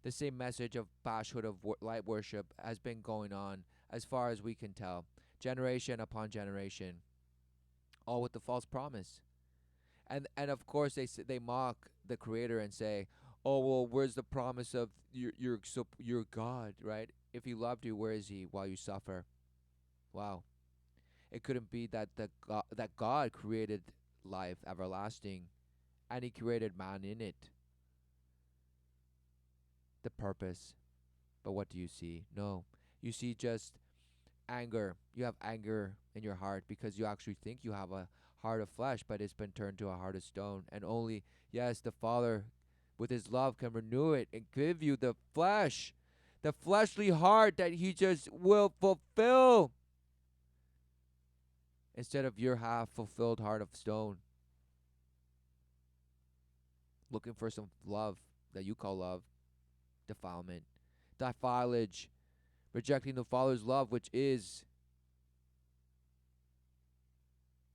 The same message of bashhood of light worship has been going on as far as we can tell, generation upon generation, all with the false promise. And of course they mock the creator and say, "Oh well, where's the promise of your God, right? If he loved you, where is he while you suffer?" Wow. It couldn't be that that God created life everlasting, and he created man in it, the purpose. But what do you see? No. You see just anger. You have anger in your heart because you actually think you have a heart of flesh, but it's been turned to a heart of stone. And only, yes, the Father, with his love, can renew it and give you the fleshly heart that he just will fulfill, instead of your half fulfilled heart of stone, looking for some love that you call love. Defilement, defilage, rejecting the Father's love, which is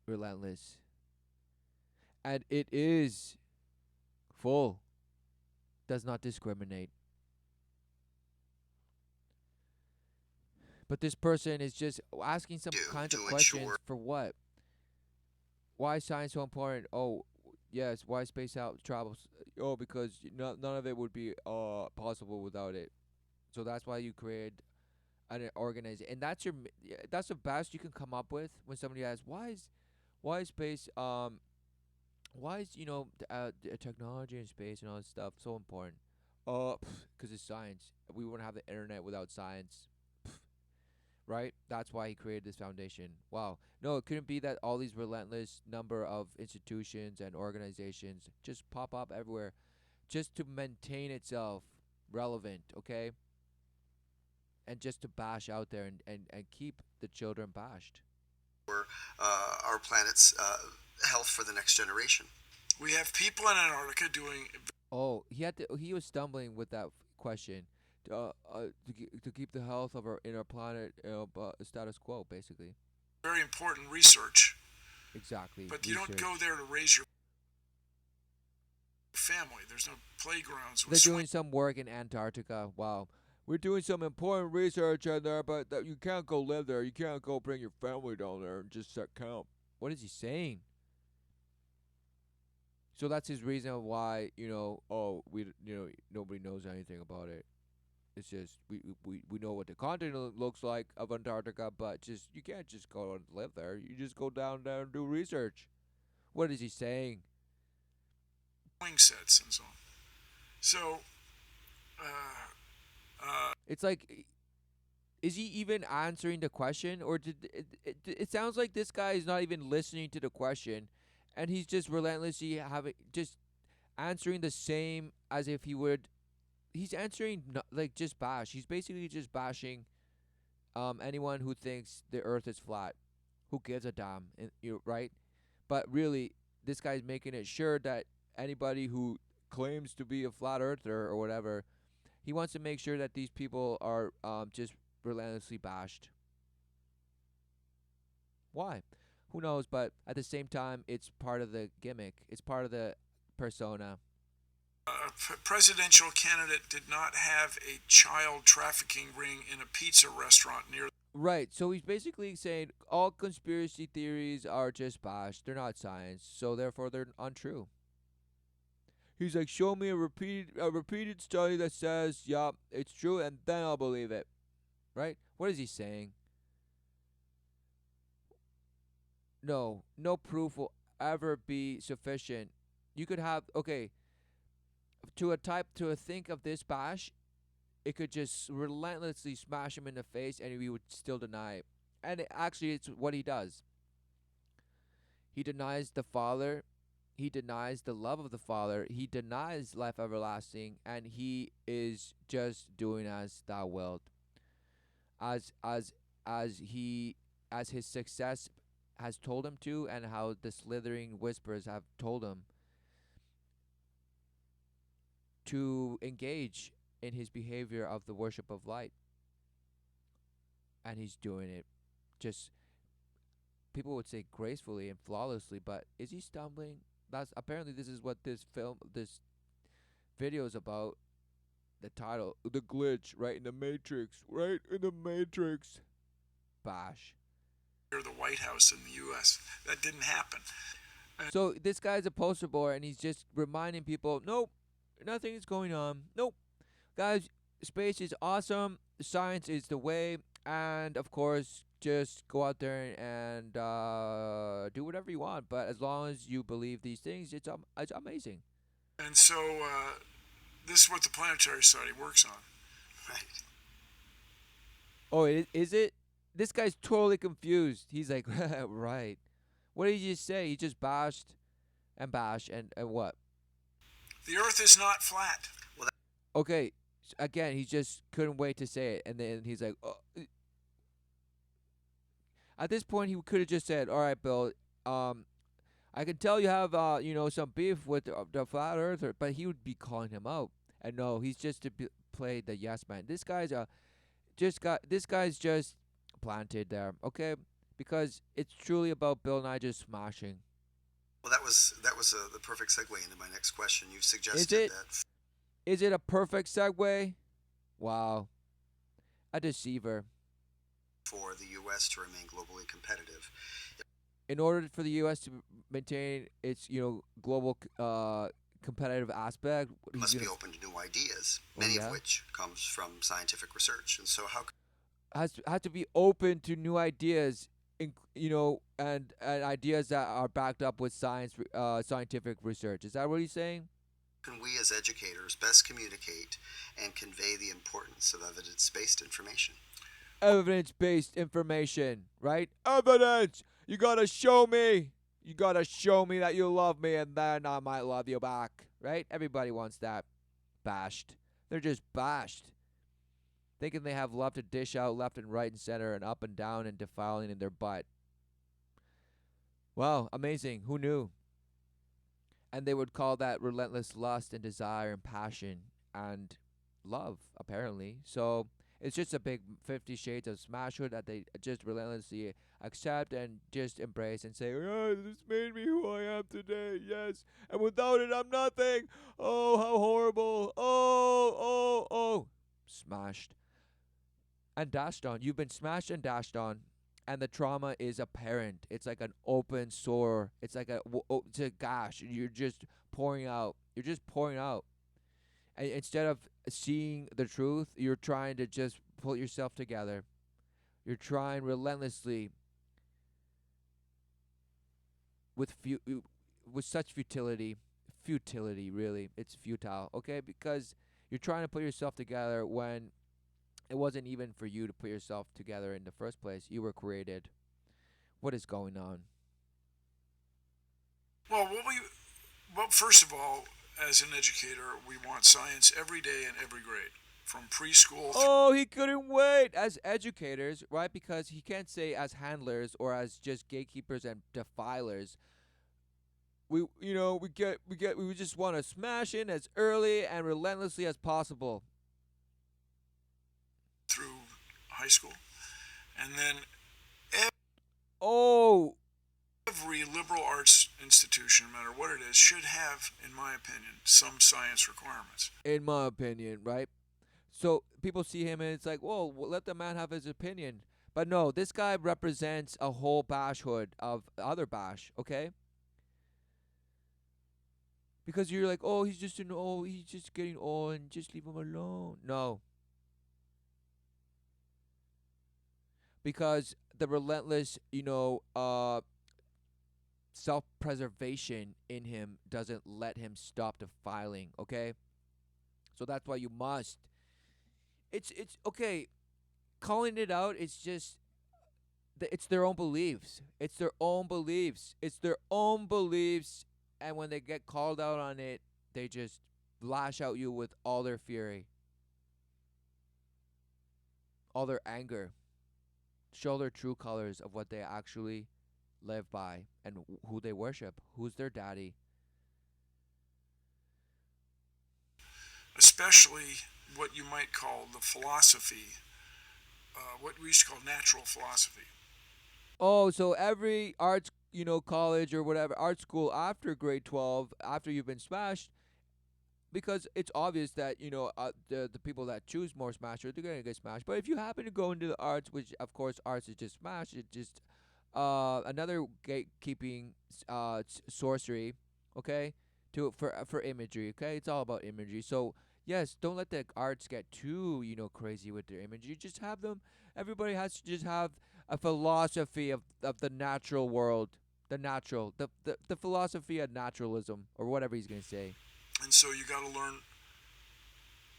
relentless, and it is full, does not discriminate. But this person is just asking some kinds of to questions ensure for what? Why is science so important? Oh, yes. Why space out travels? Oh, because none of it would be possible without it. So that's why you create an organization, and that's the best you can come up with when somebody asks why is space why is technology and space and all this stuff so important? Because it's science. We wouldn't have the internet without science, right? That's why he created this foundation. Wow. No, it couldn't be that all these relentless number of institutions and organizations just pop up everywhere just to maintain itself relevant, okay? And just to bash out there and keep the children bashed. our planet's health for the next generation. We have people in Antarctica doing. Oh, he was stumbling with that question. To keep the health of our planet, status quo, basically. Very important research, Exactly. but you don't Research. go there to raise your family. There's no playgrounds with They're swing. doing some work in Antarctica. Wow. We're doing some important research in there, but you can't go live there. You can't go bring your family down there and just set camp. What is he saying? So that's his reason why, nobody knows anything about it. It's just we know what the continent looks like of Antarctica, but just you can't just go and live there. You just go down there and do research. What is he saying? Swing sets and so on. So, It's like, is he even answering the question, or it sounds like this guy is not even listening to the question, and he's just relentlessly having just answering the same as if he would. He's answering like just bash. He's basically just bashing anyone who thinks the Earth is flat. Who gives a damn? Right? But really, this guy's making it sure that anybody who claims to be a flat earther or whatever, he wants to make sure that these people are just relentlessly bashed. Why? Who knows? But at the same time, it's part of the gimmick. It's part of the persona. a presidential candidate did not have a child trafficking ring in a pizza restaurant near. Right. So he's basically saying all conspiracy theories are just bashed. They're not science. So therefore, they're untrue. He's like, show me a repeated study that says, yup, it's true, and then I'll believe it. Right? What is he saying? No proof will ever be sufficient. You could have, okay, to a think of this bash, it could just relentlessly smash him in the face, and he would still deny it. And actually, it's what he does. He denies the Father. He denies the love of the Father. He denies life everlasting, and he is just doing as thou wilt. As as as he as his success has told him to, and how the slithering whispers have told him to engage in his behavior of the worship of light. And he's doing it just, people would say, gracefully and flawlessly, but is he stumbling? That's apparently, this is what this video is about. The title, the glitch, right in the Matrix, right in the Matrix. Bash. Or the White House in the U.S. That didn't happen. So this guy's a poster boy, and he's just reminding people, nope, nothing is going on. Nope, guys, space is awesome. Science is the way, and of course, just go out there and do whatever you want. But as long as you believe these things, it's amazing. And so this is what the Planetary Society works on. Right. Oh, is it? This guy's totally confused. He's like, right. What did he just say? He just bashed and and what? The Earth is not flat. Okay, again, he just couldn't wait to say it, and then he's like, oh. At this point, he could have just said, "All right, Bill, I can tell you have some beef with the flat earther," but he would be calling him out, and no, he's just to play the yes man. This guy's just planted there, okay? Because it's truly about Bill Nye just smashing. Well, that was the perfect segue into my next question. You've suggested that. Is it a perfect segue? Wow, a deceiver. For the U.S. to remain globally competitive, in order for the U.S. to maintain its global competitive aspect, it must be open to new ideas, many of which comes from scientific research. And so, how has to be open to new ideas, and ideas that are backed up with scientific research. Is that what he's saying? can we as educators best communicate and convey the importance of evidence-based information? Evidence-based information, right? Evidence! You gotta show me! You gotta show me that you love me, and then I might love you back, right? Everybody wants that. Bashed. They're just bashed. Thinking they have love to dish out left and right and center and up and down and defiling in their butt. Wow, amazing. Who knew? And they would call that relentless lust and desire and passion and love, apparently. So it's just a big 50 Shades of Smashwood that they just relentlessly accept and just embrace and say, oh, this made me who I am today, yes. And without it, I'm nothing. Oh, how horrible. Oh. Smashed. And dashed on. You've been smashed and dashed on. And the trauma is apparent. It's like an open sore. It's like it's a gash. You're just pouring out. You're just pouring out. And instead of seeing the truth, you're trying to just pull yourself together. You're trying relentlessly with such futility. Futility, really. It's futile, okay? Because you're trying to put yourself together when it wasn't even for you to put yourself together in the first place. You were created. What is going on? Well, first of all, as an educator, we want science every day in every grade, from preschool. Oh, he couldn't wait. As educators, right? Because he can't say as handlers or as just gatekeepers and defilers. We just want to smash in as early and relentlessly as possible. Through high school, and then every liberal arts institution, no matter what it is, should have, in my opinion, some science requirements. In my opinion, right? So people see him and it's like, whoa, let the man have his opinion. But no, this guy represents a whole bashhood of other bash, okay? Because you're like, oh, he's just getting old and just leave him alone. No. Because the relentless, self-preservation in him doesn't let him stop defiling, okay? So that's why you must. It's okay. Calling it out, it's just it's their own beliefs. It's their own beliefs. It's their own beliefs, and when they get called out on it, they just lash out you with all their fury, all their anger, show their true colors of what they actually live by and who they worship, who's their daddy. Especially what you might call the philosophy, what we used to call natural philosophy. Oh, so every arts, college or whatever art school after grade 12, after you've been smashed, because it's obvious that the people that choose more smasher, they're gonna get smashed. But if you happen to go into the arts, which of course arts is just smash, it's just another gatekeeping sorcery, okay, to for imagery, okay, it's all about imagery. So yes, don't let the arts get too crazy with their imagery. Just have them. Everybody has to just have a philosophy of the natural world, the philosophy of naturalism or whatever he's gonna say. And so you got to learn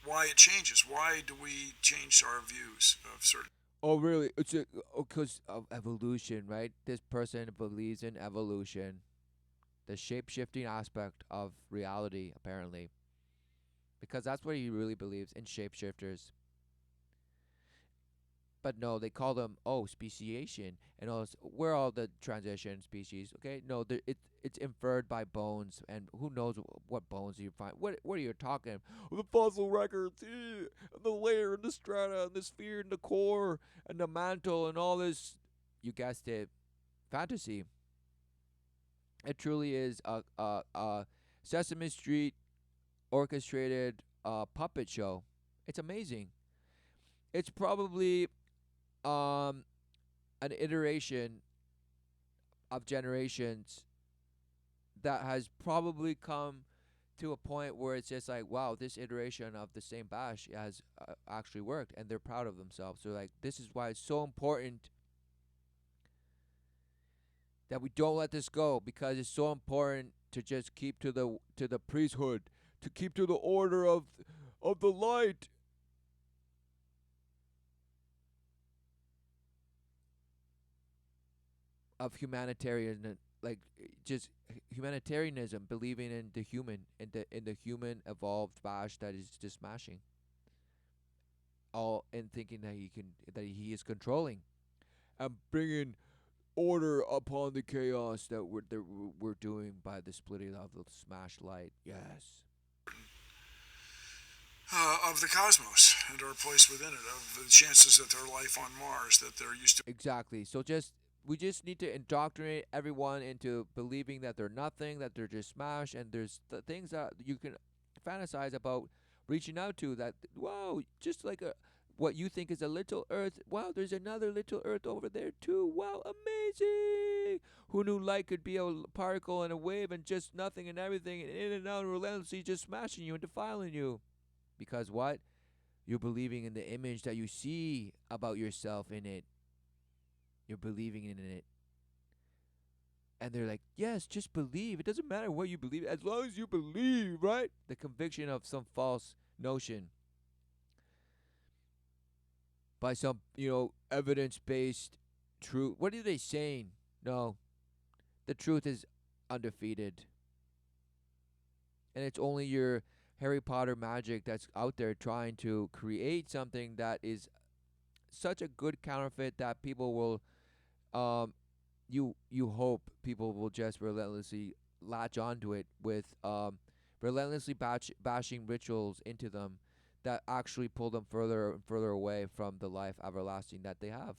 why it changes. Why do we change our views of certain? Oh, really? It's because of evolution, right? This person believes in evolution, the shape shifting aspect of reality, apparently, because that's what he really believes in shapeshifters. But no, they call them speciation, and we're all the transition species. Okay, no, it's inferred by bones, and who knows what bones you find. What are you talking? The fossil records, the layer, and the strata, and the sphere, and the core, and the mantle, and all this. You guessed it, fantasy. It truly is a Sesame Street orchestrated puppet show. It's amazing. It's probably um an iteration of generations that has probably come to a point where it's just like, wow, this iteration of the same bash has actually worked, and they're proud of themselves. So like, this is why it's so important that we don't let this go, because it's so important to just keep to the priesthood, to keep to the order of the light. Of humanitarian, like, just humanitarianism, believing in the human, in the human evolved bash that is just smashing all, and thinking that he is controlling and bringing order upon the chaos that we're doing by the splitting of the smash light. Yes. Of the cosmos and our place within it, of the chances that there are life on Mars, that there used to. Exactly. So just we just need to indoctrinate everyone into believing that they're nothing, that they're just smash, and there's the things that you can fantasize about reaching out to. That, wow, just like a what you think is a little Earth. Wow, there's another little Earth over there too. Wow, amazing! Who knew light could be a particle and a wave and just nothing and everything and in and out relentlessly just smashing you and defiling you? Because what? You're believing in the image that you see about yourself in it. You're believing in it. And they're like, yes, just believe. It doesn't matter what you believe, as long as you believe, right? The conviction of some false notion by some, evidence based truth. What are they saying? No, the truth is undefeated. And it's only your Harry Potter magic that's out there trying to create something that is such a good counterfeit that people will um you hope people will just relentlessly latch onto it with relentlessly bashing rituals into them that actually pull them further and further away from the life everlasting that they have.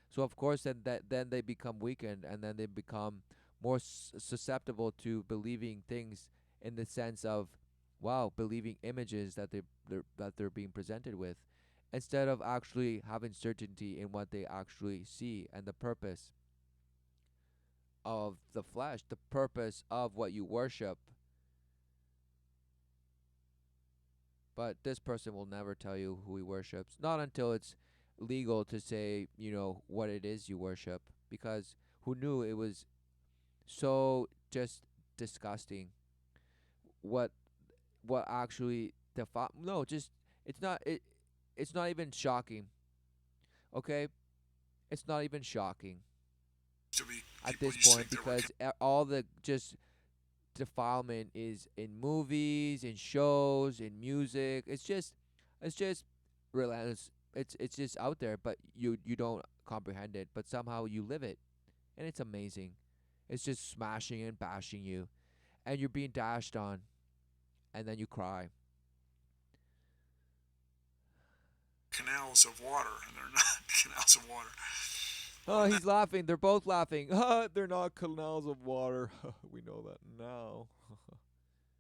So of course then they become weakened, and then they become more susceptible to believing things in the sense of, wow, believing images that they're being presented with, instead of actually having certainty in what they actually see and the purpose of the flesh, the purpose of what you worship. But this person will never tell you who he worships, not until it's legal to say, what it is you worship, because who knew it was so just disgusting what what actually No, just it's not it. It's not even shocking. Okay, it's not even shocking To be at people this used to point think there were because all the just defilement is in movies, in shows, in music. It's just relentless. It's just out there, but you don't comprehend it, but somehow you live it, and it's amazing. It's just smashing and bashing you, and you're being dashed on, and then you cry. canals of water, and they're not canals of water. Oh, he's laughing. They're both laughing. They're not canals of water. We know that now.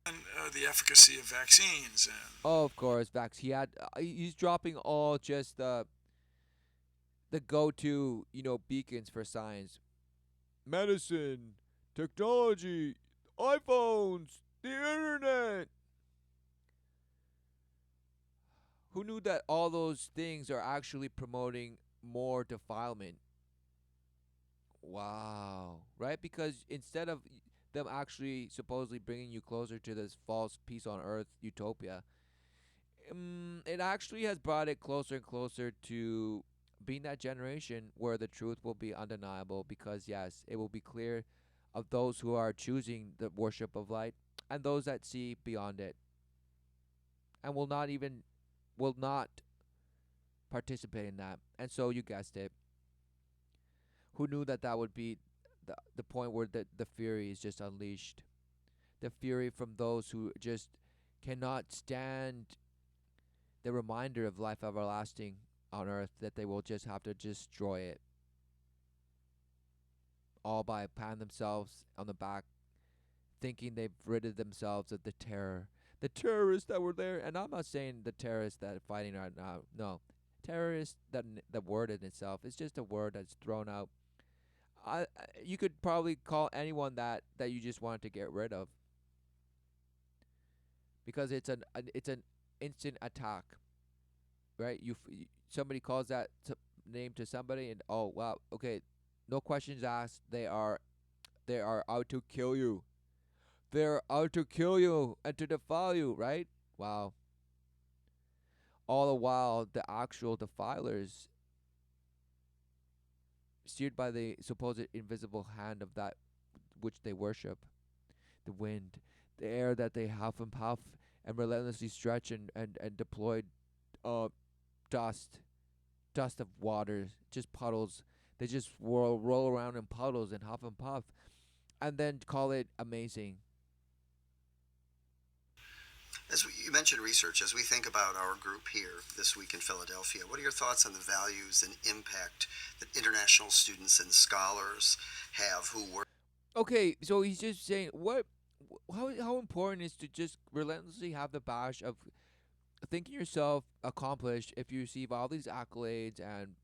And the efficacy of vaccines and Oh, of course, Vax. He's dropping all just the go-to, beacons for science. Medicine, technology, iPhones, the internet. Who knew that all those things are actually promoting more defilement? Wow. Right? Because instead of them actually supposedly bringing you closer to this false peace on earth utopia, it actually has brought it closer and closer to being that generation where the truth will be undeniable because, yes, it will be clear of those who are choosing the worship of light and those that see beyond it and will not participate in that. And so you guessed it. Who knew that that would be the point where the fury is just unleashed? The fury from those who just cannot stand the reminder of life everlasting on earth, that they will just have to destroy it, all by patting themselves on the back, thinking they've ridded themselves of the terror. The terrorists that were there, and I'm not saying the terrorists that are fighting right now. No, terrorists. The word in itself is just a word that's thrown out. You could probably call anyone that you just want to get rid of because it's an instant attack, right? Somebody calls that name to somebody, and oh wow, okay, no questions asked. They are out to kill you. They're out to kill you and to defile you, right? Wow. All the while, the actual defilers, steered by the supposed invisible hand of that which they worship, the wind, the air that they huff and puff and relentlessly stretch and deploy uh, dust, dust of water, just puddles. They just roll around in puddles and huff and puff and then call it amazing. You mentioned research, as we think about our group here this week in Philadelphia, what are your thoughts on the values and impact that international students and scholars have who work? Okay, so he's just saying how important is to just relentlessly have the bash of thinking yourself accomplished if you receive all these accolades and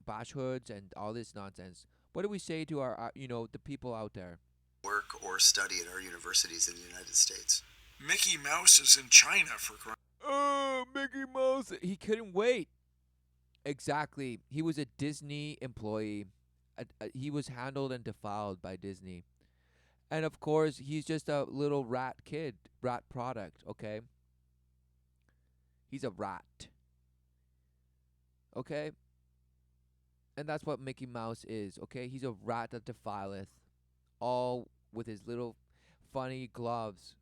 bash hoods and all this nonsense. What do we say to our the people out there? Work or study at our universities in the United States. Mickey Mouse is in China for crying. Oh, Mickey Mouse! He couldn't wait. Exactly. He was a Disney employee. He was handled and defiled by Disney. And of course, he's just a little rat kid, rat product, okay? He's a rat, okay? And that's what Mickey Mouse is, okay? He's a rat that defileth, all with his little funny gloves,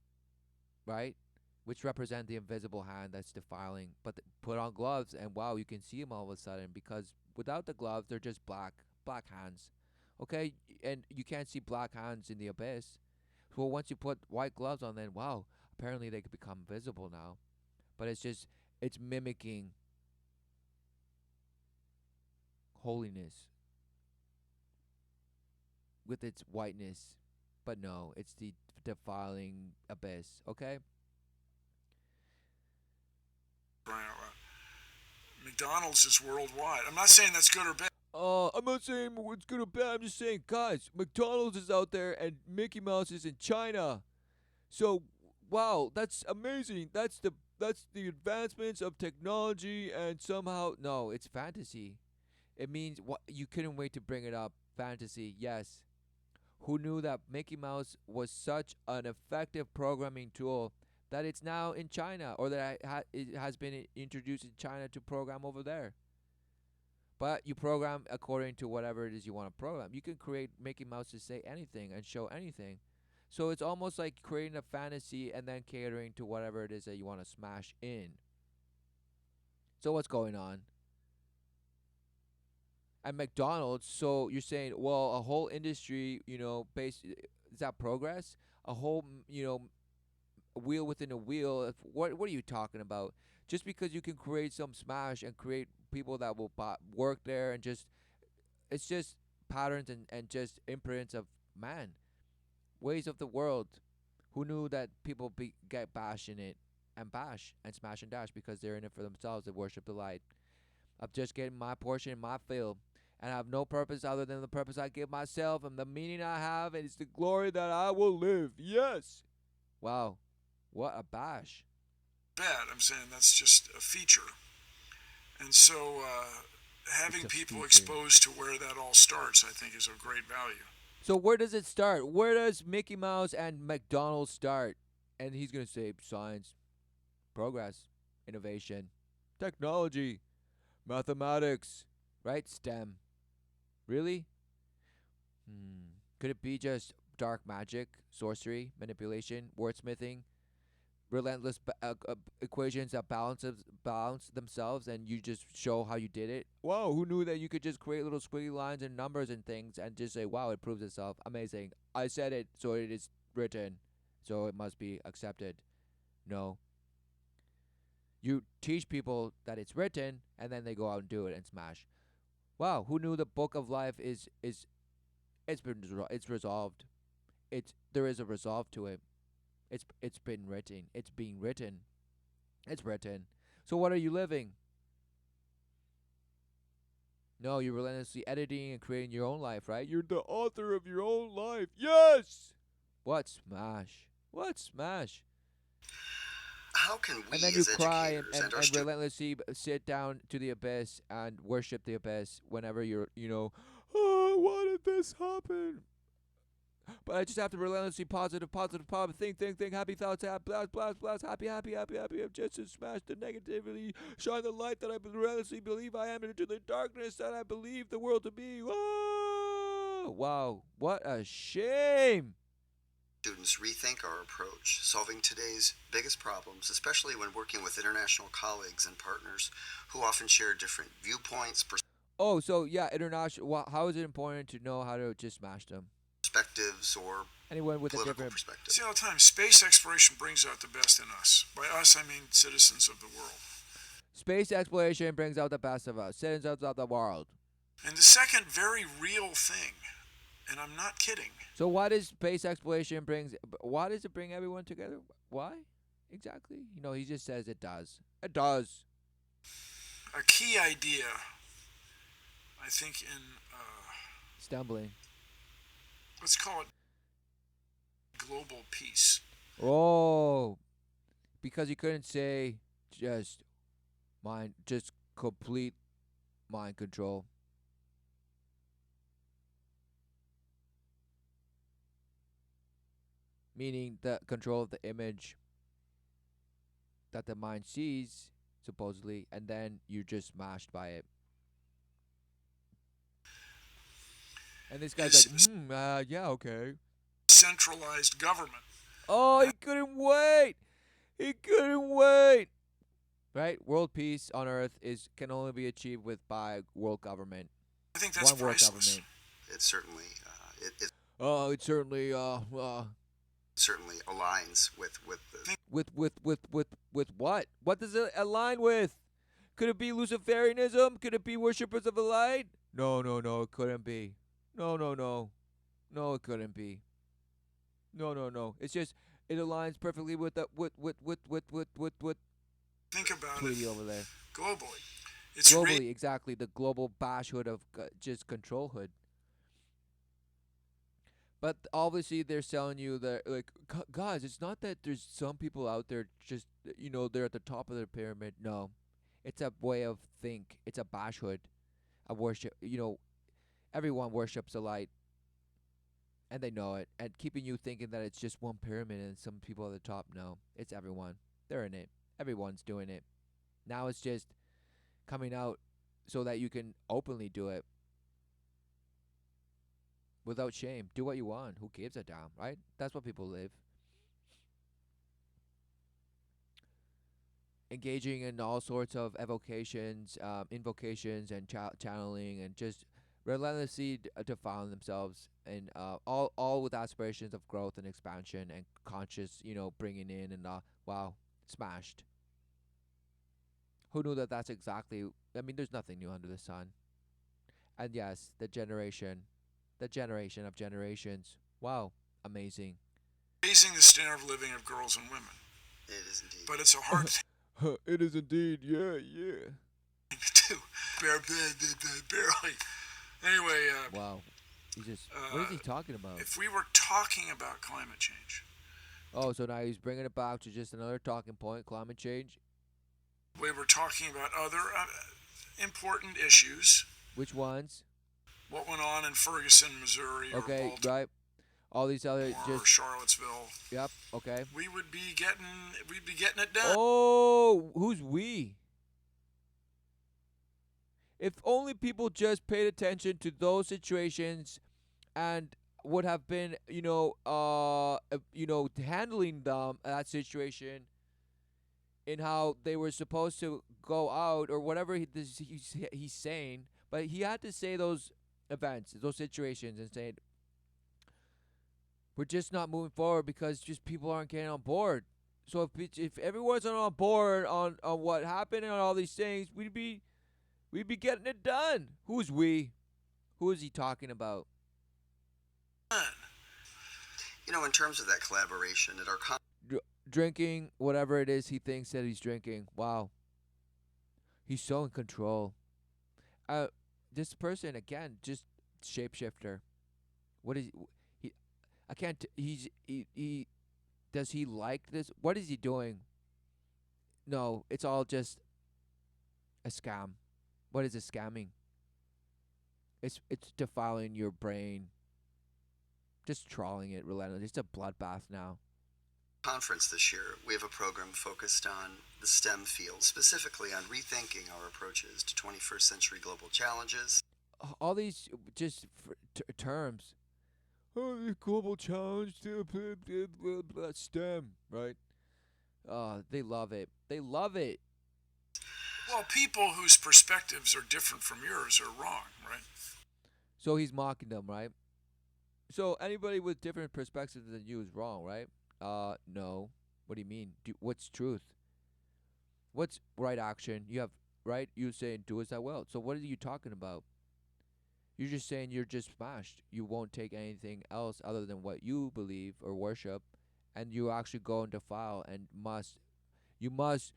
right? Which represent the invisible hand that's defiling. But put on gloves, and wow, you can see him all of a sudden because without the gloves, they're just black hands, okay? And you can't see black hands in the abyss. Well, once you put white gloves on, then wow, apparently they could become visible now. But it's mimicking holiness with its whiteness. But no, it's the defiling abyss, okay? McDonald's is worldwide. I'm not saying that's good or bad. I'm not saying it's good or bad. I'm just saying, guys, McDonald's is out there and Mickey Mouse is in China. So, wow, that's amazing. That's the advancements of technology, and somehow no, it's fantasy. It means what you couldn't wait to bring it up. Fantasy, yes. Who knew that Mickey Mouse was such an effective programming tool that it's now in China, or that it has been introduced in China to program over there. But you program according to whatever it is you want to program. You can create Mickey Mouse to say anything and show anything. So it's almost like creating a fantasy and then catering to whatever it is that you want to smash in. So what's going on? At McDonald's, so you're saying, well, a whole industry, is that progress? A whole, wheel within a wheel. What are you talking about? Just because you can create some smash and create people that will work there, and just it's just patterns and just imprints of man, ways of the world. Who knew that people get bash in it and bash and smash and dash because they're in it for themselves? They worship the light of just getting my portion, my fill, and I have no purpose other than the purpose I give myself and the meaning I have, and it's the glory that I will live. Yes. Wow. What a bash. Bad. I'm saying that's just a feature. And so having people feature. exposed to where that all starts, I think, is of great value. So where does it start? Where does Mickey Mouse and McDonald's start? And he's going to say science, progress, innovation, technology, mathematics, right? STEM. Really? Could it be just dark magic, sorcery, manipulation, wordsmithing, relentless equations that balance themselves, and you just show how you did it? Whoa, who knew that you could just create little squiggly lines and numbers and things and just say, wow, it proves itself. Amazing. I said it, so it is written, so it must be accepted. No. You teach people that it's written, and then they go out and do it and smash. Wow, who knew the book of life is it's resolved. There is a resolve to it. It's been written. It's being written. It's written. So what are you living? No, you're relentlessly editing and creating your own life, right? You're the author of your own life. Yes. What smash? What smash? How can we And then you as cry educators and our and students relentlessly sit down to the abyss and worship the abyss whenever you're, oh, why did this happen? But I just have to relentlessly positive, think, happy thoughts, blast, happy, just to smash the negativity, shine the light that I relentlessly believe I am into the darkness that I believe the world to be. Whoa! Wow, what a shame! rethink our approach, solving today's biggest problems, especially when working with international colleagues and partners who often share different viewpoints, Oh, so yeah, international. How is it important to know how to just smash them? perspectives, or Anyone with a political different. perspective. See, all the time, space exploration brings out the best in us. By us, I mean citizens of the world. Space exploration brings out the best of us, citizens of the world. And the second very real thing, and I'm not kidding, So why does space exploration why does it bring everyone together? Why? Exactly. He just says it does. It does. a key idea, I think, in, Stumbling. let's call it global peace. Oh, because you couldn't say just complete mind control. Meaning the control of the image that the mind sees, supposedly, and then you're just smashed by it. And this guy's like, yeah, okay. Centralized government. Oh, he couldn't wait. He couldn't wait. Right? World peace on Earth can only be achieved by world government. I think that's One world priceless. government. It certainly It certainly certainly aligns with the with what? What does it align with? Could it be Luciferianism? Could it be worshippers of the light? No, it couldn't be. No, it couldn't be. No. It's just it aligns perfectly with the with Think about Tweety it over there. globally. It's Globally, exactly, the global bashhood of just control hood. But obviously, they're selling you that, like, guys, it's not that there's some people out there just, they're at the top of the pyramid. No. It's a way of think. It's a bashhood. A worship. Everyone worships the light. and they know it, and keeping you thinking that it's just one pyramid and some people at the top. No, it's everyone. They're in it. Everyone's doing it. Now it's just coming out so that you can openly do it without shame. Do what you want. Who gives a damn, right? That's what people live. Engaging in all sorts of evocations, invocations, and channeling, and just relentlessly defiling themselves, and all with aspirations of growth and expansion and conscious, bringing in and wow, smashed. Who knew that that's exactly? I mean, there's nothing new under the sun. And yes, the generation of generations. Wow, amazing. Raising the standard of living of girls and women. It is indeed. But it's a hard thing It is indeed. Yeah, yeah. to do. Barely. Anyway, Wow. What is he talking about? if we were talking about climate change, Oh, so now he's bringing it back to just another talking point, climate change. we were talking about other important issues. Which ones? What went on in Ferguson, Missouri, or Okay, Baltimore, right. All these other or just Charlottesville. yep. Okay. We'd be getting it done. Oh, who's we? If only people just paid attention to those situations and would have been, handling that situation in how they were supposed to go out or whatever he's saying, but he had to say those events, those situations, and say we're just not moving forward because just people aren't getting on board. So if everyone's not on board on what happened and all these things, we'd be getting it done. Who's we? Who is he talking about? In terms of that collaboration at our Drinking whatever it is he thinks that he's drinking. Wow, he's so in control. This person again, just shapeshifter. What is he? I can't. He. Does he like this? What is he doing? No, it's all just a scam. What is it scamming? It's defiling your brain. Just trawling it relentlessly. It's a bloodbath now. conference this year, we have a program focused on the STEM field, specifically on rethinking our approaches to 21st century global challenges. All these just terms. Oh, the global challenge, blah, blah, blah, blah, STEM, right? They love it. They love it. Well, people whose perspectives are different from yours are wrong, right? So he's mocking them, right? So anybody with different perspectives than you is wrong, right? No. What do you mean? What's truth? What's right action? You have right. You saying do as I will. So what are you talking about? You're just saying you're just smashed. You won't take anything else other than what you believe or worship, and you actually go and defile and you must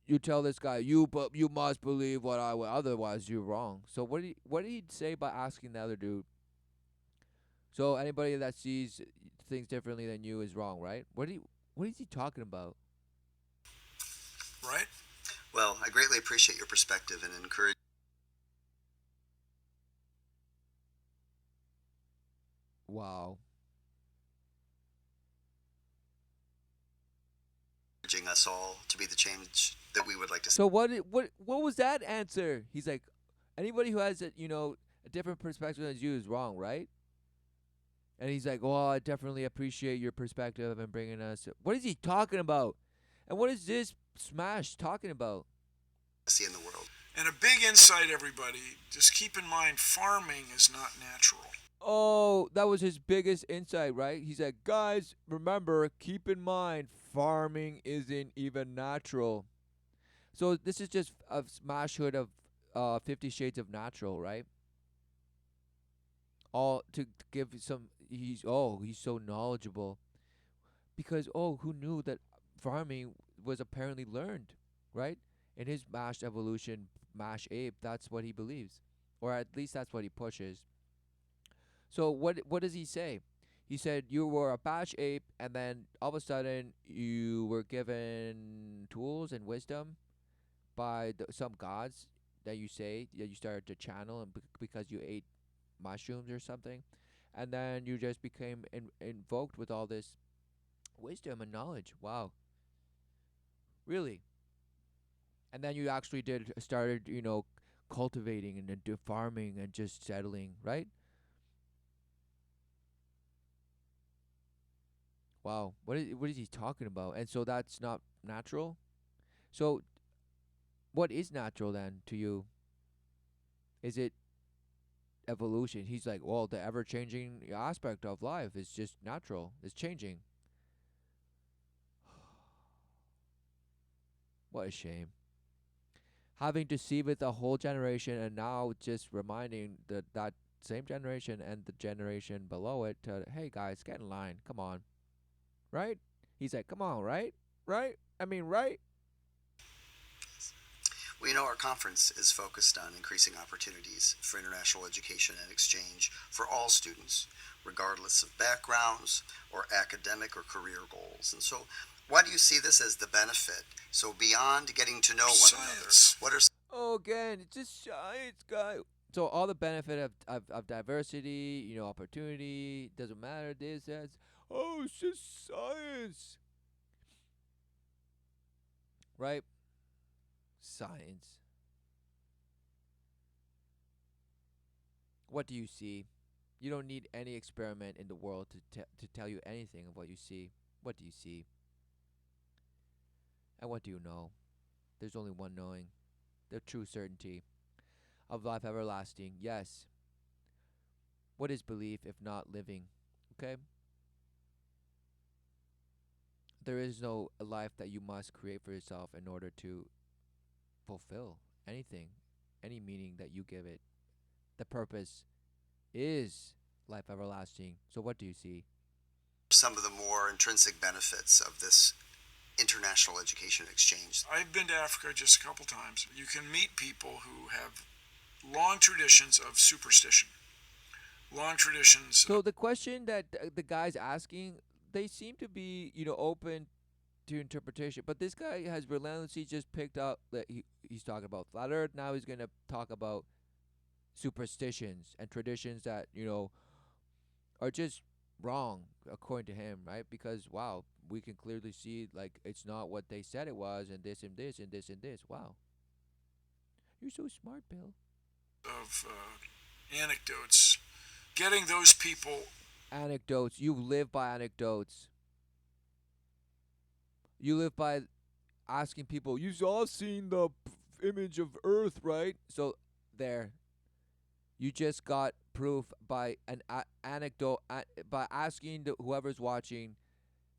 you tell this guy but you must believe what I will, otherwise you're wrong. So what did he say by asking the other dude? So anybody that sees things differently than you is wrong, right? What is he talking about? Right? Well, I greatly appreciate your perspective and encourage Wow. encouraging us all to be the change that we would like to see. So what was that answer? He's like, anybody who has a different perspective than you is wrong, right? And he's like, "Oh, I definitely appreciate your perspective and bringing us." What is he talking about? And what is this smash talking about? See in the world. And a big insight, everybody, just keep in mind farming is not natural. Oh, that was his biggest insight, right? He's like, "Guys, remember, keep in mind, farming isn't even natural." So this is just a smash hood of 50 Shades of Natural, right? All to give some he's so knowledgeable because who knew that farming was apparently learned, right? In his mashed evolution, mash ape, that's what he believes, or at least that's what he pushes. So what does he say? He said you were a bash ape, and then all of a sudden you were given tools and wisdom by some gods that you say that you started to channel, and because you ate mushrooms or something, and then you just became invoked with all this wisdom and knowledge. Wow, really? And then you actually did started, cultivating and then do farming and just settling, right? Wow, what is he talking about? And so that's not natural. So what is natural then to you? Is it evolution? He's like, well, the ever changing aspect of life is just natural. It's changing. What a shame. Having deceived the whole generation and now just reminding that same generation and the generation below it to, hey guys, get in line. Come on. Right? He's like, come on, right? Right? I mean, right? We know our conference is focused on increasing opportunities for international education and exchange for all students, regardless of backgrounds or academic or career goals. And so, why do you see this as the benefit? So, beyond getting to know one another, Science. what are Oh, again, it's just science, guy. So all the benefit of diversity, opportunity, doesn't matter, this, that. Oh, it's just science. Right? Science. What do you see? You don't need any experiment in the world to tell you anything of what you see. What do you see? And what do you know? There's only one knowing. The true certainty of life everlasting. Yes. What is belief if not living? Okay? There is no life that you must create for yourself in order to fulfill anything, any meaning that you give it. The purpose is life everlasting. So what do you see? some of the more intrinsic benefits of this international education exchange? I've been to Africa just a couple times. You can meet people who have long traditions of superstition, long traditions. So the question that the guy's asking, they seem to be, open to interpretation. But this guy has relentlessly just picked up that he's talking about flat Earth. Now he's gonna talk about superstitions and traditions that are just wrong according to him, right? Because wow, we can clearly see like it's not what they said it was, and this and this and this and this. Wow, you're so smart, Bill. Of anecdotes, getting those people. Anecdotes. You live by anecdotes. You live by asking people. You've all seen the image of Earth, right? So there, you just got proof by an anecdote by asking whoever's watching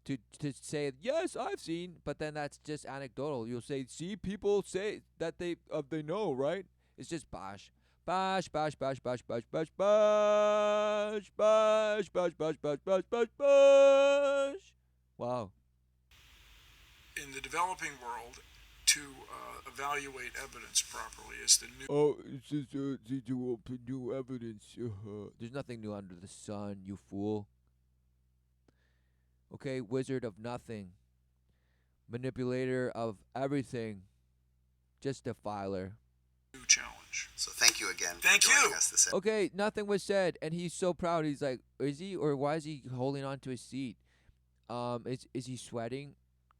to say yes, I've seen, but then that's just anecdotal. You'll say, see, people say that they know, right? It's just bash. Bash, bash, bash, bash, bash, bash, bash, bash, bash, bash, bash, bash, bash, bash. Wow. In the developing world to evaluate evidence properly is the new. Oh, it's just to open new evidence. There's nothing new under the sun, you fool. Okay, wizard of nothing, manipulator of everything, just defiler. New challenge. So thank you again for Thank joining you. us this Okay, nothing was said, and he's so proud. He's like, is he, or why is he holding on to his seat? Is he sweating?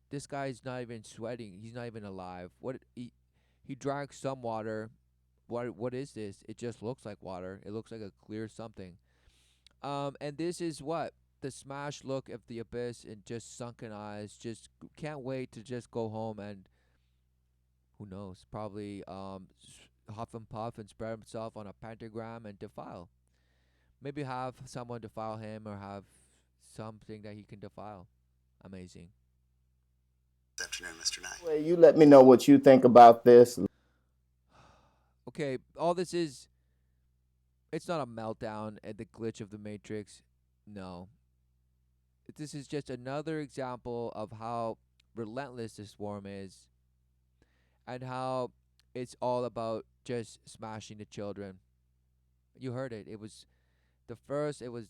This guy's not even sweating. He's not even alive. What he drank some water. What is this? It just looks like water. It looks like a clear something. And this is what the smashed look of the abyss and just sunken eyes. Just can't wait to just go home and who knows? Probably huff and puff and spread himself on a pentagram and defile. Maybe have someone defile him or have something that he can defile. Amazing. afternoon, Mr. Knight. Well, you let me know what you think about this. Okay, all this is, it's not a meltdown and the glitch of the Matrix. No. This is just another example of how relentless this swarm is and how it's all about just smashing the children. You heard it. It was the first, it was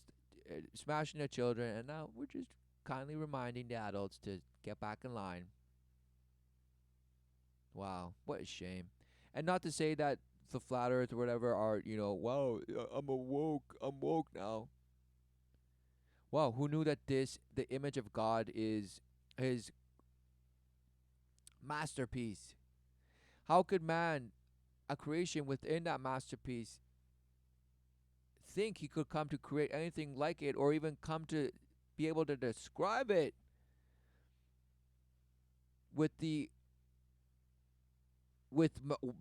smashing the children, and now we're just kindly reminding the adults to get back in line. Wow, what a shame. And not to say that the flat earth or whatever are, wow, I'm woke now. Wow, who knew that the image of God is his masterpiece? How could man, a creation within that masterpiece, think he could come to create anything like it or even come to be able to describe it with the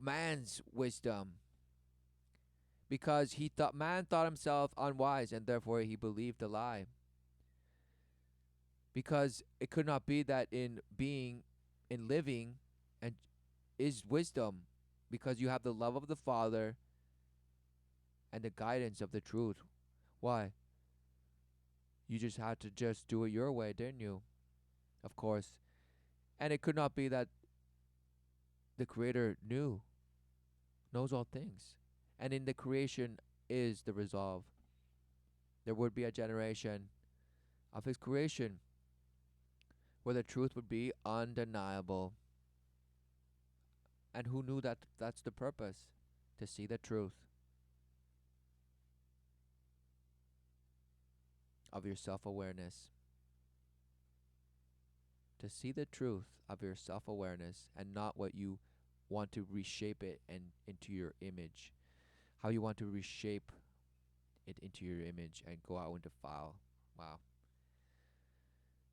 man's wisdom? Because he thought man thought himself unwise and therefore he believed a lie. Because it could not be that in being, in living, and is wisdom, because you have the love of the Father and the guidance of the truth. Why? You just had to just do it your way, didn't you? Of course. And it could not be that the Creator knows all things. And in the creation is the resolve. There would be a generation of His creation where the truth would be undeniable. And who knew that that's the purpose? To see the truth of your self awareness. To see the truth of your self awareness and not what you want to reshape it and into your image. How you want to reshape it into your image and go out and defile. Wow.